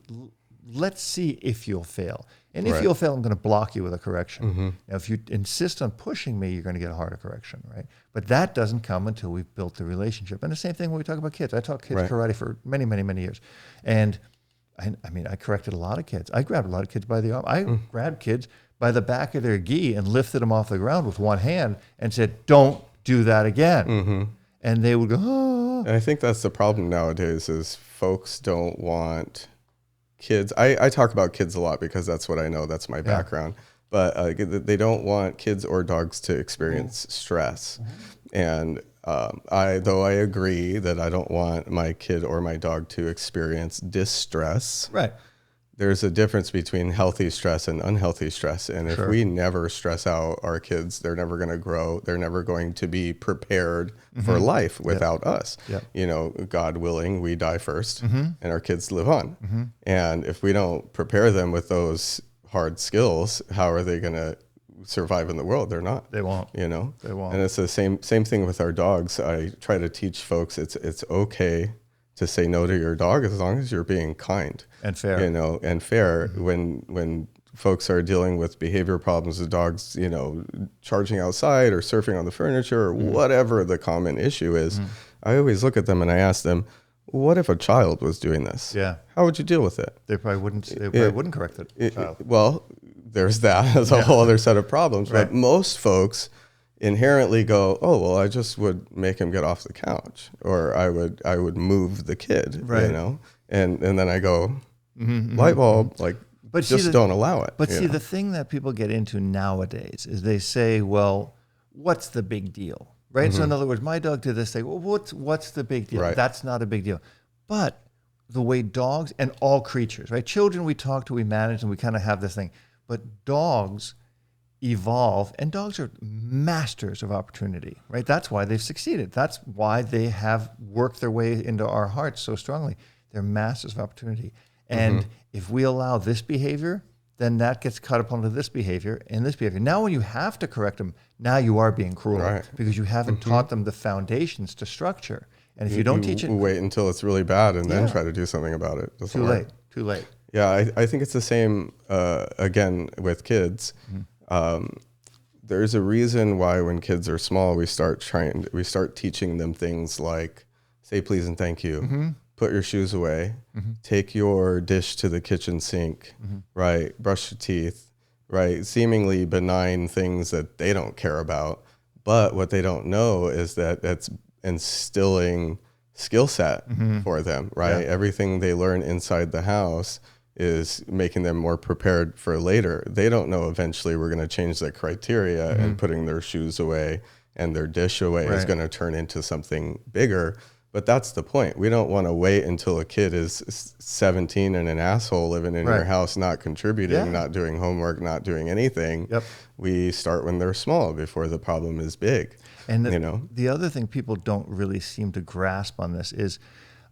let's see if you'll fail. And if you'll fail, I'm going to block you with a correction. Now, if you insist on pushing me, you're going to get a harder correction, right? But that doesn't come until we've built the relationship. And the same thing when we talk about kids. I taught kids karate for many, many, many years. And I corrected a lot of kids. I grabbed a lot of kids by the arm. I grabbed kids by the back of their gi and lifted them off the ground with one hand and said, don't do that again. And they would go, oh. And I think that's the problem nowadays is folks don't want kids. I talk about kids a lot because that's what I know. That's my background. But they don't want kids or dogs to experience stress. And though I agree that I don't want my kid or my dog to experience distress. Right. There's a difference between healthy stress and unhealthy stress. And if we never stress out our kids, they're never going to grow. They're never going to be prepared for life without us. God willing, we die first and our kids live on. And if we don't prepare them with those hard skills, how are they going to survive in the world. They're not. They won't. You know? They won't. And it's the same thing with our dogs. I try to teach folks it's okay to say no to your dog as long as you're being kind. And fair. You know, and fair. When folks are dealing with behavior problems, the dogs, you know, charging outside or surfing on the furniture or whatever the common issue is, I always look at them and I ask them, what if a child was doing this? Yeah. How would you deal with it? They probably wouldn't. They probably wouldn't correct the child. Well, there's that as a whole other set of problems. Right. But most folks inherently go, oh, well, I just would make him get off the couch, or I would move the kid, Right. you know, and then I go, light bulb, like, But just don't allow it. But you see, know? the thing that people get into nowadays is they say, well, what's the big deal? Right. So in other words, my dog did this. They go, well, what's the big deal? Right. That's not a big deal. But the way dogs and all creatures, right? Children we talk to, we manage, and we kind of have this thing. But dogs evolve, and dogs are masters of opportunity, right? That's why they've succeeded. That's why they have worked their way into our hearts so strongly. They're masters of opportunity. And if we allow this behavior, then that gets cut up onto this behavior and this behavior. Now, when you have to correct them, now you are being cruel, Right. because you haven't taught them the foundations to structure. And if you don't teach it, wait until it's really bad and then try to do something about it. Doesn't too work. late, too late. Yeah, I think it's the same, again, with kids. There's a reason why when kids are small, we start teaching them things like say please and thank you, put your shoes away, take your dish to the kitchen sink, right? Brush your teeth, right? Seemingly benign things that they don't care about. But what they don't know is that that's instilling skill set for them, right? Yeah. Everything they learn inside the house is making them more prepared for later. They don't know eventually we're going to change the criteria and putting their shoes away and their dish away is going to turn into something bigger. But that's the point. We don't want to wait until a kid is 17 and an asshole living in your house, not contributing, not doing homework, not doing anything. Yep. We start when they're small before the problem is big. And you know, the other thing people don't really seem to grasp on this is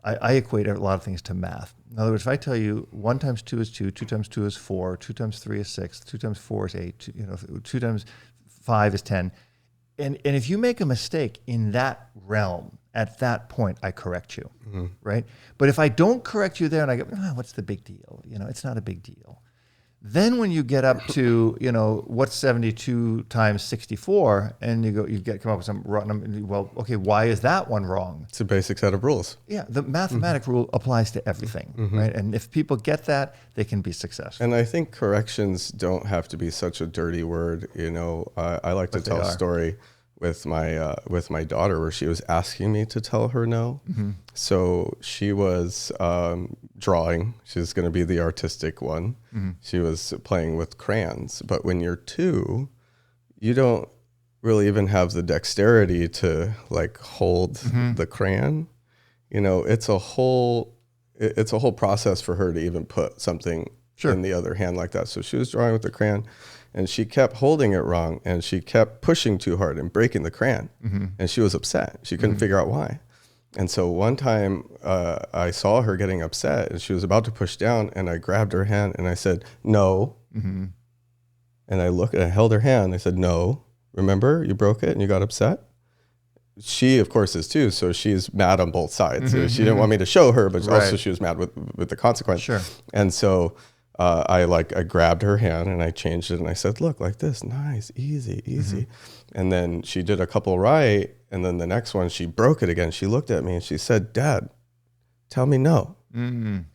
I equate a lot of things to math. In other words, if I tell you 1 times 2 is 2, 2 times 2 is 4, 2 times 3 is 6, 2 times 4 is 8, 2 times 5 is 10. And if you make a mistake in that realm, at that point, I correct you, right? But if I don't correct you there and I go, what's the big deal? It's not a big deal. Then when you get up to, what's 72 times 64, and come up with some rotten number, well, okay, why is that one wrong? it's a basic set of rules. Yeah, the mathematic rule applies to everything, right? And if people get that, they can be successful. And I think corrections don't have to be such a dirty word. I like to tell a story with my daughter where she was asking me to tell her no. So she was drawing. She was going to be the artistic one. She was playing with crayons. But when you're 2, you don't really even have the dexterity to like hold the crayon. It's a whole process for her to even put something in the other hand like that. So she was drawing with the crayon. And she kept holding it wrong, and she kept pushing too hard and breaking the crayon. And she was upset. She couldn't figure out why. And so one time I saw her getting upset, and she was about to push down, and I grabbed her hand, and I said, no. And I held her hand. I said, no. Remember, you broke it, and you got upset? She, of course, is too, so she's mad on both sides. She didn't want me to show her, but also she was mad with the consequence. Sure. And so I grabbed her hand and I changed it and I said, look, like this, nice, easy. And then she did a couple right. And then the next one, she broke it again. She looked at me and she said, Dad, tell me no.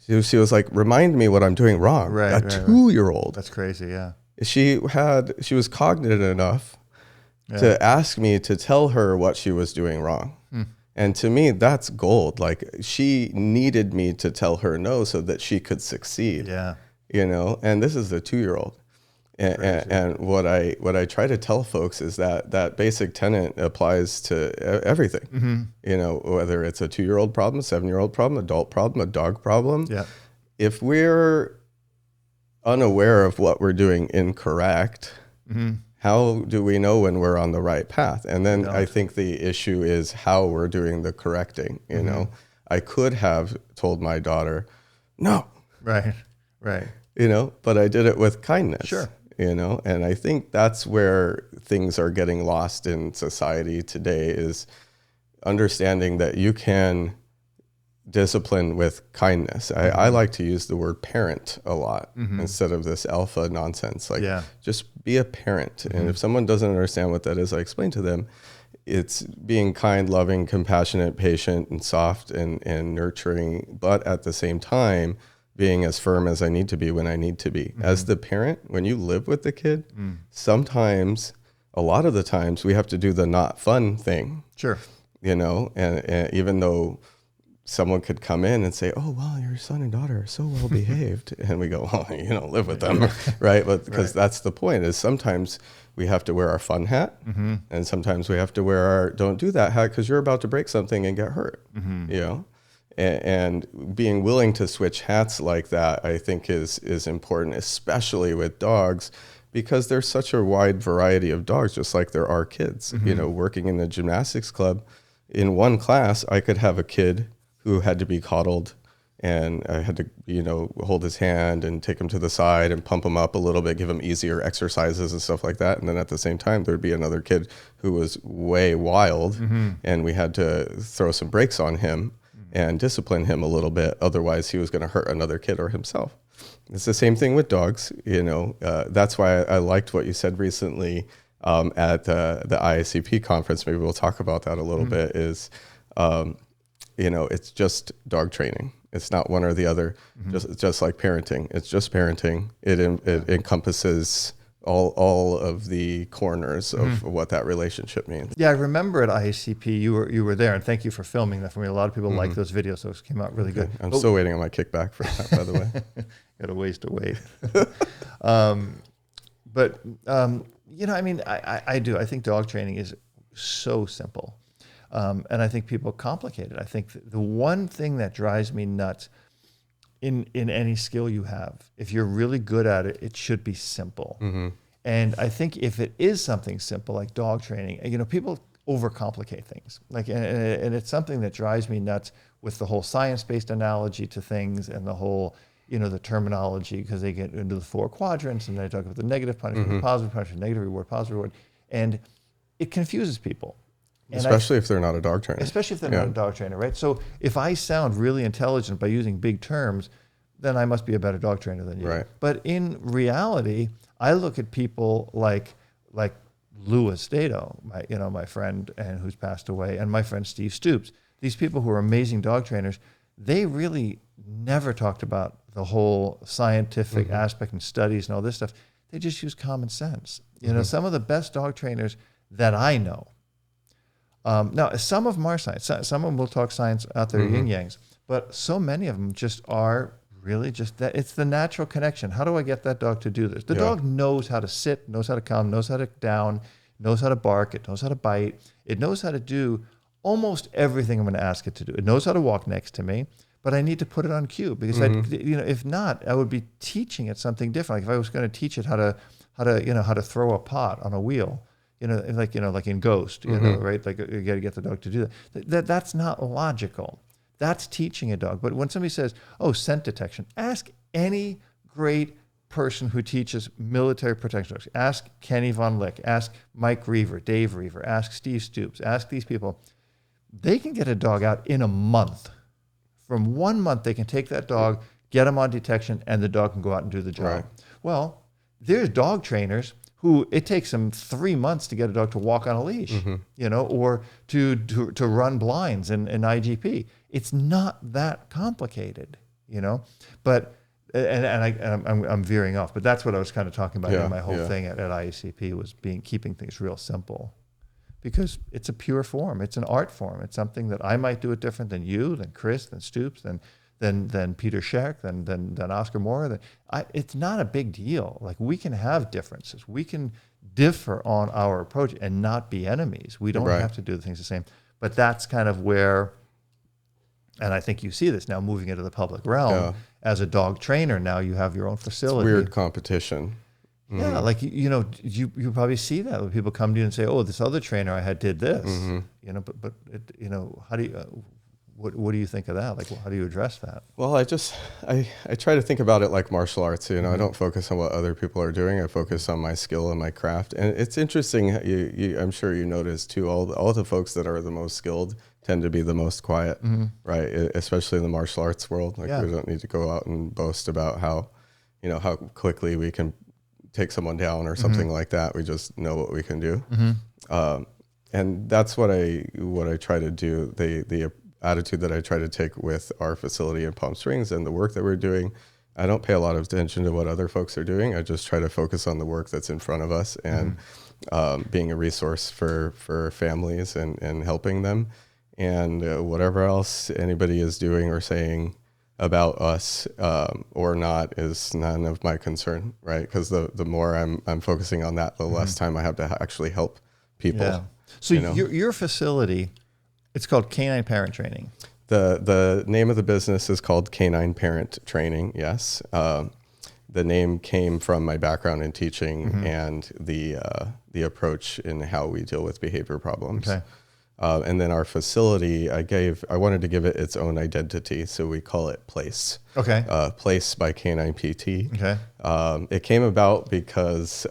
She was like, remind me what I'm doing wrong. Right, a 2-year-old. That's crazy, yeah. She was cognitive enough to ask me to tell her what she was doing wrong. And to me, that's gold. Like, she needed me to tell her no so that she could succeed. Yeah. And this is a 2-year-old. And what I try to tell folks is that basic tenet applies to everything. Whether it's a 2-year-old problem, a 7-year-old problem, adult problem, a dog problem. Yeah. If we're unaware of what we're doing incorrect, how do we know when we're on the right path? And then I think the issue is how we're doing the correcting. I could have told my daughter, no. Right. But I did it with kindness. Sure. And I think that's where things are getting lost in society today, is understanding that you can discipline with kindness. I like to use the word parent a lot instead of this alpha nonsense. Like, just be a parent. And if someone doesn't understand what that is, I explain to them, it's being kind, loving, compassionate, patient, and soft and nurturing, but at the same time, being as firm as I need to be when I need to be. As the parent, when you live with the kid, sometimes, a lot of the times, we have to do the not fun thing. Sure. And even though someone could come in and say, "Oh, well, your son and daughter are so well behaved," and we go, "Oh, you don't live with them," right? But because that's the point, is sometimes we have to wear our fun hat, and sometimes we have to wear our don't do that hat because you're about to break something and get hurt. And being willing to switch hats like that, I think is important, especially with dogs, because there's such a wide variety of dogs, just like there are kids. Working in the gymnastics club, in one class, I could have a kid who had to be coddled, and I had to, hold his hand and take him to the side and pump him up a little bit, give him easier exercises and stuff like that. And then at the same time, there'd be another kid who was way wild, and we had to throw some brakes on him and discipline him a little bit. Otherwise, he was going to hurt another kid or himself. It's the same thing with dogs. That's why I liked what you said recently at the IACP conference. Maybe we'll talk about that a little bit, is, it's just dog training. It's not one or the other, just like parenting. It's just parenting. It encompasses all of the corners of what that relationship means. Yeah, I remember at IACP you were there, and thank you for filming that for me. A lot of people like those videos, so it came out really good. I'm still waiting on my kickback for that, by the way. Got a ways to wait. I do. I think dog training is so simple. And I think people complicate it. I think the one thing that drives me nuts in any skill you have, if you're really good at it, it should be simple. And I think if it is something simple like dog training, people overcomplicate things. And it's something that drives me nuts with the whole science-based analogy to things and the whole, the terminology, because they get into the 4 quadrants and they talk about the negative punishment, the positive punishment, negative reward, positive reward. And it confuses people. Especially if they're not a dog trainer. Especially if they're not a dog trainer, right? So if I sound really intelligent by using big terms, then I must be a better dog trainer than you. Right. But in reality, I look at people like Louis Dato, my friend and who's passed away, and my friend Steve Stoops. These people who are amazing dog trainers, they really never talked about the whole scientific aspect and studies and all this stuff. They just use common sense. Some of the best dog trainers that I know. Now, some of them are science. Some of them will talk science out there, yin yangs, but so many of them just are really just that. It's the natural connection. How do I get that dog to do this? The dog knows how to sit, knows how to come, knows how to down, knows how to bark, it knows how to bite. It knows how to do almost everything I'm going to ask it to do. It knows how to walk next to me, but I need to put it on cue because if not, I would be teaching it something different. Like if I was going to teach it how to throw a pot on a wheel, like in Ghost, right? Like you got to get the dog to do that. That's not logical. That's teaching a dog. But when somebody says, "Oh, scent detection," ask any great person who teaches military protection dogs. Ask Kenny Von Lick. Ask Mike Reaver, Dave Reaver. Ask Steve Stoops. Ask these people. They can get a dog out in a month. From 1 month, they can take that dog, get him on detection, and the dog can go out and do the job. Right. Well, there's dog trainers who it takes them 3 months to get a dog to walk on a leash, or to run blinds in IGP. It's not that complicated, But I'm veering off, but that's what I was kind of talking about in my whole thing at IACP was keeping things real simple, because it's a pure form, it's an art form, it's something that I might do it different than you, than Chris, than Stoops, than Peter Scheck, than Oscar Moore. It's not a big deal. Like, we can have differences. We can differ on our approach and not be enemies. We don't have to do the things the same. But that's kind of where, and I think you see this now moving into the public realm. As a dog trainer, now you have your own facility. It's weird competition. Yeah, like you probably see that when people come to you and say, "Oh, this other trainer I had did this," but how do you? What do you think of that? Like, how do you address that? Well, I try to think about it like martial arts. You know, I don't focus on what other people are doing. I focus on my skill and my craft. And it's interesting. I'm sure you notice too. All the folks that are the most skilled tend to be the most quiet, right? Especially in the martial arts world. Like we don't need to go out and boast about how quickly we can take someone down or something like that. We just know what we can do. And that's what I try to do. The attitude that I try to take with our facility in Palm Springs and the work that we're doing, I don't pay a lot of attention to what other folks are doing. I just try to focus on the work that's in front of us and being a resource for families and helping them. And whatever else anybody is doing or saying about us or not is none of my concern, right? Because the more I'm focusing on that, the less time I have to actually help people. Yeah. So your facility, it's called Canine Parent Training. The name of the business is called Canine Parent Training. Yes, the name came from my background in teaching and the approach in how we deal with behavior problems. Okay. And then our facility, I wanted to give it its own identity, so we call it Place. Okay. Place by Canine PT. Okay. It came about because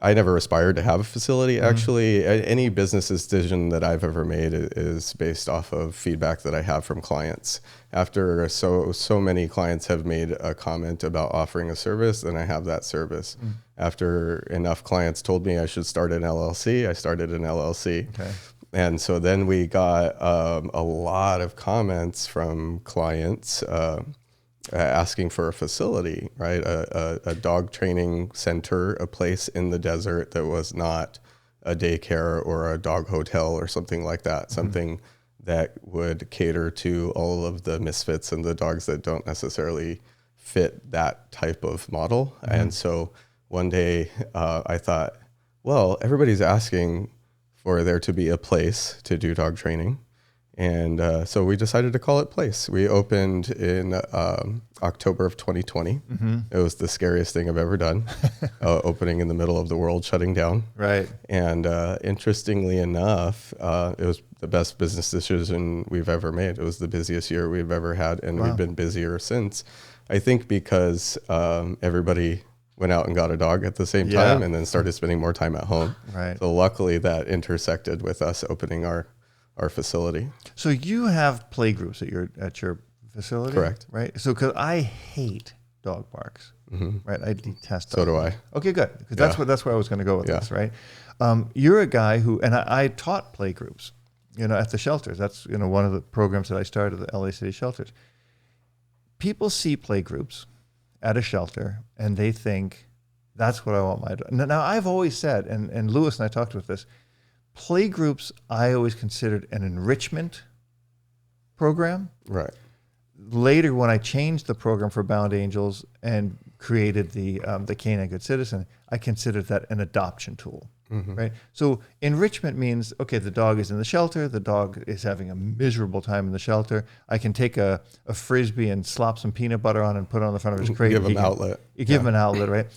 I never aspired to have a facility. Actually, any business decision that I've ever made is based off of feedback that I have from clients. After so many clients have made a comment about offering a service, then I have that service. After enough clients told me I should start an LLC, I started an LLC. Okay. And so then we got a lot of comments from clients asking for a facility, right? A dog training center, a place in the desert that was not a daycare or a dog hotel or something like that. Something that would cater to all of the misfits and the dogs that don't necessarily fit that type of model. And so one day I thought, well, everybody's asking for there to be a place to do dog training. And so we decided to call it Place. We opened in October of 2020. It was the scariest thing I've ever done, opening in the middle of the world, shutting down. Right. And interestingly enough, it was the best business decision we've ever made. It was the busiest year we've ever had, and we've been busier since. I think because everybody went out and got a dog at the same time and then started spending more time at home. Right. So luckily that intersected with us opening our facility. So you have play groups at your facility? Correct. Right. So because I hate dog barks, right? I detest. So do I. Okay, good. Because that's where I was going to go with this, right? You're a guy who, and I taught play groups, at the shelters. That's one of the programs that I started at the LA City shelters. People see play groups at a shelter and they think that's what I want my dog. Now I've always said, and Lewis and I talked about this. Play groups, I always considered an enrichment program. Right. Later, when I changed the program for Bound Angels and created the Canine Good Citizen, I considered that an adoption tool. Right. So enrichment means, okay, the dog is in the shelter. The dog is having a miserable time in the shelter. I can take a Frisbee and slop some peanut butter on and put it on the front of his crate. Give him outlet. You give him an outlet, right?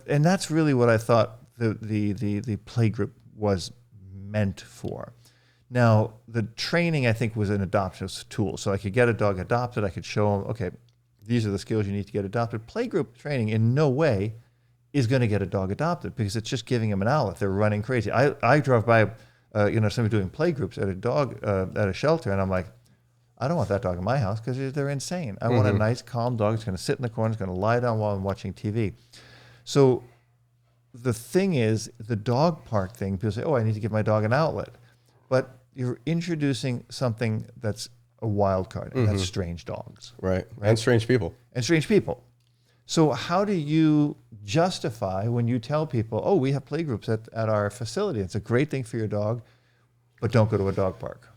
And that's really what I thought the play group was meant for. Now, the training, I think, was an adoption tool. So I could get a dog adopted. I could show them, okay, these are the skills you need to get adopted. Playgroup training in no way is going to get a dog adopted because it's just giving them an outlet. They're running crazy. I drove by, somebody doing playgroups at a shelter, and I'm like, I don't want that dog in my house because they're insane. I want a nice, calm dog that's going to sit in the corner, that's going to lie down while I'm watching TV. So the thing is, the dog park thing, people say, oh, I need to give my dog an outlet. But you're introducing something that's a wild card, and that's strange dogs. Right. And strange people. And strange people. So how do you justify when you tell people, oh, we have play groups at our facility. It's a great thing for your dog, but don't go to a dog park.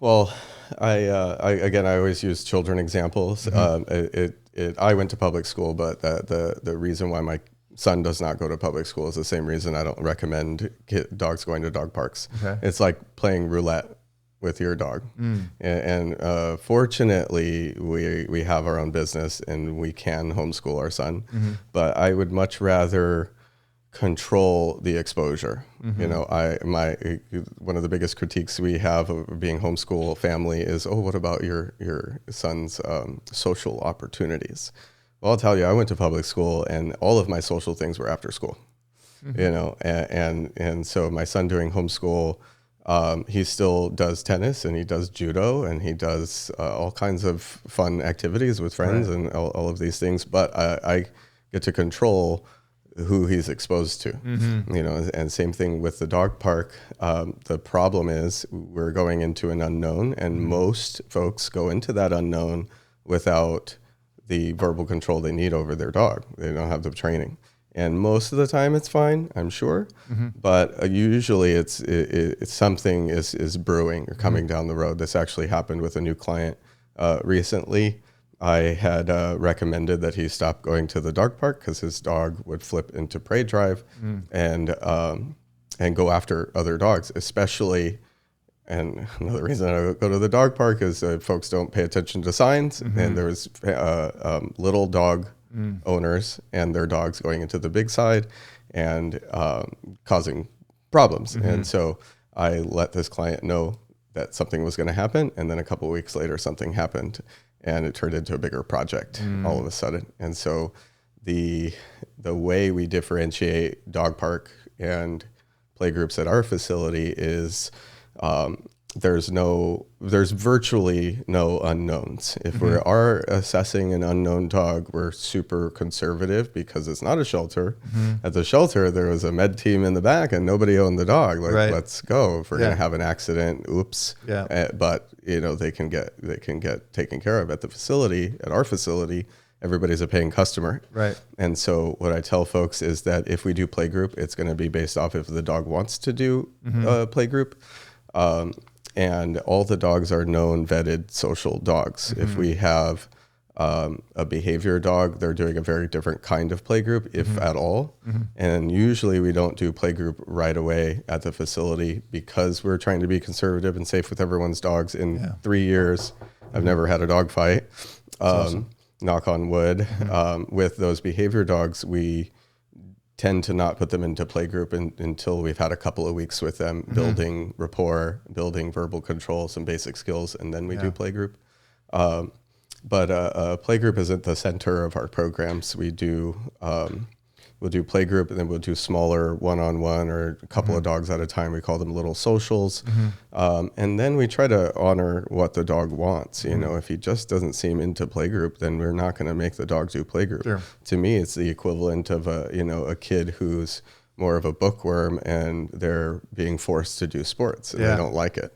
Well, I always use children examples. I went to public school, but the reason why my son does not go to public school is the same reason I don't recommend dogs going to dog parks. Okay. It's like playing roulette with your dog. And fortunately, we have our own business and we can homeschool our son. But I would much rather control the exposure. You know, one of the biggest critiques we have of being homeschool family is, oh, what about your son's social opportunities? Well, I'll tell you, I went to public school and all of my social things were after school. You know, and so my son doing homeschool, he still does tennis and he does judo and he does all kinds of fun activities with friends and all of these things. But I get to control who he's exposed to, you know, and same thing with the dog park. The problem is we're going into an unknown, and most folks go into that unknown without the verbal control they need over their dog. They don't have the training. And most of the time it's fine, I'm sure, but usually it's something is brewing or coming down the road. This actually happened with a new client recently. I had recommended that he stop going to the dog park because his dog would flip into prey drive and go after other dogs, especially. And another reason I go to the dog park is folks don't pay attention to signs, and there was little dog owners and their dogs going into the big side and causing problems. And so I let this client know that something was going to happen. And then a couple of weeks later, something happened and it turned into a bigger project all of a sudden. And so the way we differentiate dog park and play groups at our facility is there's virtually no unknowns. If we are assessing an unknown dog, we're super conservative because it's not a shelter. At the shelter, there was a med team in the back and nobody owned the dog. Like, let's go. If we're going to have an accident, oops. But you know, they can get taken care of. At the facility, at our facility, everybody's a paying customer. Right. And so what I tell folks is that if we do play group, it's going to be based off if the dog wants to do play group. And all the dogs are known, vetted, social dogs. If we have a behavior dog, they're doing a very different kind of play group, if at all. And usually we don't do play group right away at the facility because we're trying to be conservative and safe with everyone's dogs. In 3 years, I've never had a dog fight. Awesome. Knock on wood. With those behavior dogs, we tend to not put them into play group until we've had a couple of weeks with them, building rapport, building verbal control, some basic skills, and then we do play group. But play group isn't the center of our programs. We do we'll do play group, and then we'll do smaller one-on-one or a couple of dogs at a time. We call them little socials. And then we try to honor what the dog wants. You know, if he just doesn't seem into play group, then we're not going to make the dog do play group. To me, it's the equivalent of a kid who's more of a bookworm and they're being forced to do sports and they don't like it.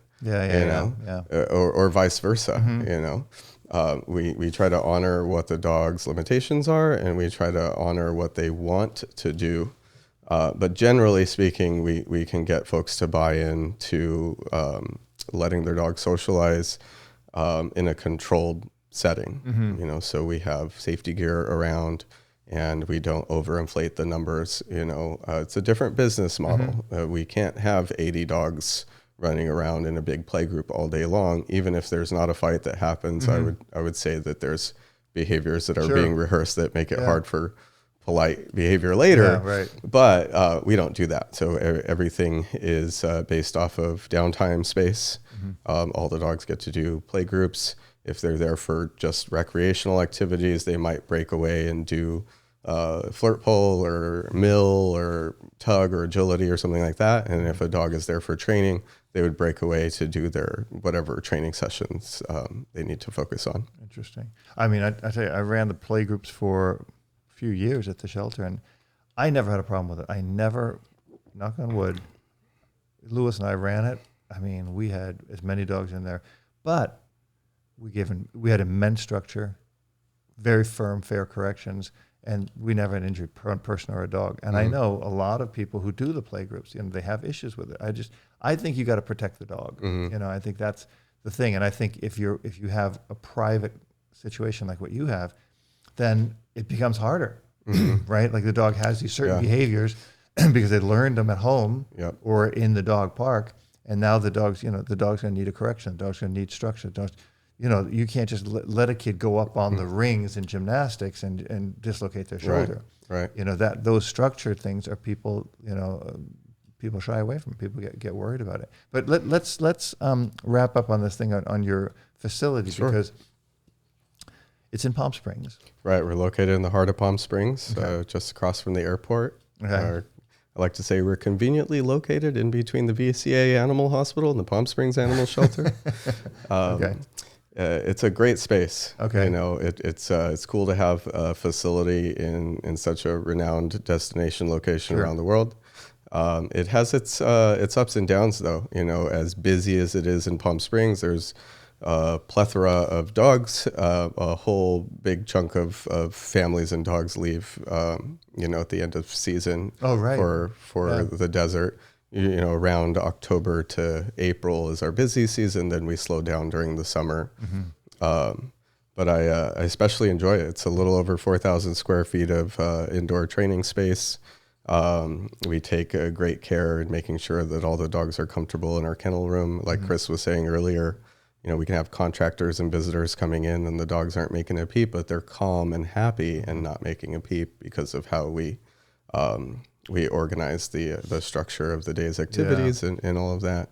Or vice versa, you know. We try to honor what the dog's limitations are, and we try to honor what they want to do. But generally speaking, we can get folks to buy in to letting their dog socialize in a controlled setting. You know, so we have safety gear around, and we don't overinflate the numbers. You know, it's a different business model. We can't have 80 dogs running around in a big play group all day long. Even if there's not a fight that happens, I would say that there's behaviors that are being rehearsed that make it hard for polite behavior later. But we don't do that. So everything is based off of downtime space. All the dogs get to do play groups. If they're there for just recreational activities, they might break away and do flirt pole or mill or tug or agility or something like that. And if a dog is there for training, they would break away to do their whatever training sessions they need to focus on. Interesting. I mean, I tell you, I ran the play groups for a few years at the shelter, and I never had a problem with it. I never, knock on wood, Lewis and I ran it. I mean, we had as many dogs in there, but we had immense structure, very firm, fair corrections, and we never had injured one person or a dog. And I know a lot of people who do the play groups, you know, they have issues with it. I think you got to protect the dog. You know, I think that's the thing. And I think if you have a private situation like what you have, then it becomes harder, right? Like the dog has these certain behaviors because they learned them at home or in the dog park. And now the dog's going to need a correction. The dog's going to need structure. you can't just let a kid go up on the rings in gymnastics and dislocate their shoulder. Right. That those structured things are people shy away from. People get worried about it. But let's wrap up on this thing on your facility, Sure. because it's in Palm Springs. Right. We're located in the heart of Palm Springs, Okay. Just across from the airport. Okay. I like to say we're conveniently located in between the VCA Animal Hospital and the Palm Springs Animal Shelter. Okay. It's a great space. Okay. It's cool to have a facility in such a renowned destination location Sure. around the world. It has its ups and downs, though. As busy as it is in Palm Springs, there's a plethora of dogs. A whole big chunk of families and dogs leave, at the end of season. Oh, right. For Yeah. the desert. Around October to April is our busy season. Then we slow down during the summer. But I especially enjoy it. It's a little over 4,000 square feet of indoor training space. We take great care in making sure that all the dogs are comfortable in our kennel room. Like Chris was saying earlier, we can have contractors and visitors coming in and the dogs aren't making a peep, but they're calm and happy and not making a peep because of how we organize the structure of the day's activities and all of that.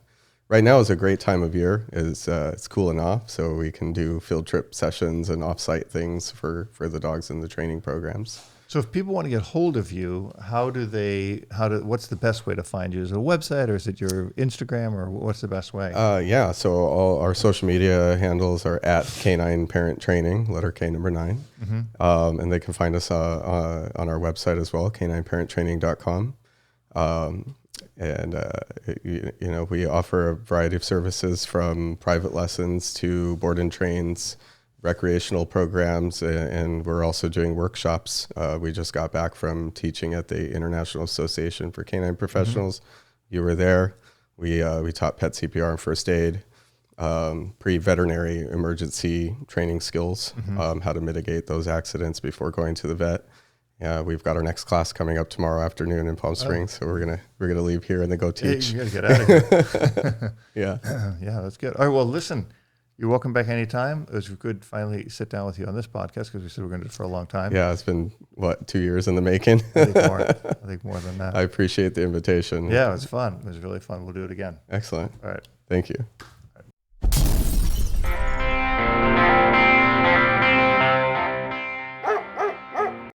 Right now is a great time of year. It's cooling off, so we can do field trip sessions and offsite things for the dogs in the training programs. So if people want to get hold of you, what's the best way to find you? Is it a website, or is it your Instagram, or what's the best way? So all our social media handles are at Canine Parent Training, letter K, number 9. And they can find us on our website as well, canineparenttraining.com. We offer a variety of services from private lessons to board and trains, recreational programs, and we're also doing workshops. We just got back from teaching at the International Association for Canine Professionals. You were there. We taught pet CPR and first aid, pre-veterinary emergency training skills, how to mitigate those accidents before going to the vet. We've got our next class coming up tomorrow afternoon in Palm Springs, so we're gonna leave here and then go teach. You gotta get out of here. Yeah. Yeah, that's good. All right, well, listen, you're welcome back anytime. It was good to finally sit down with you on this podcast, because we said we're going to do it for a long time. Yeah, it's been 2 years in the making. I think more than that. I appreciate the invitation. Yeah, it was fun. It was really fun. We'll do it again. Excellent. All right. Thank you.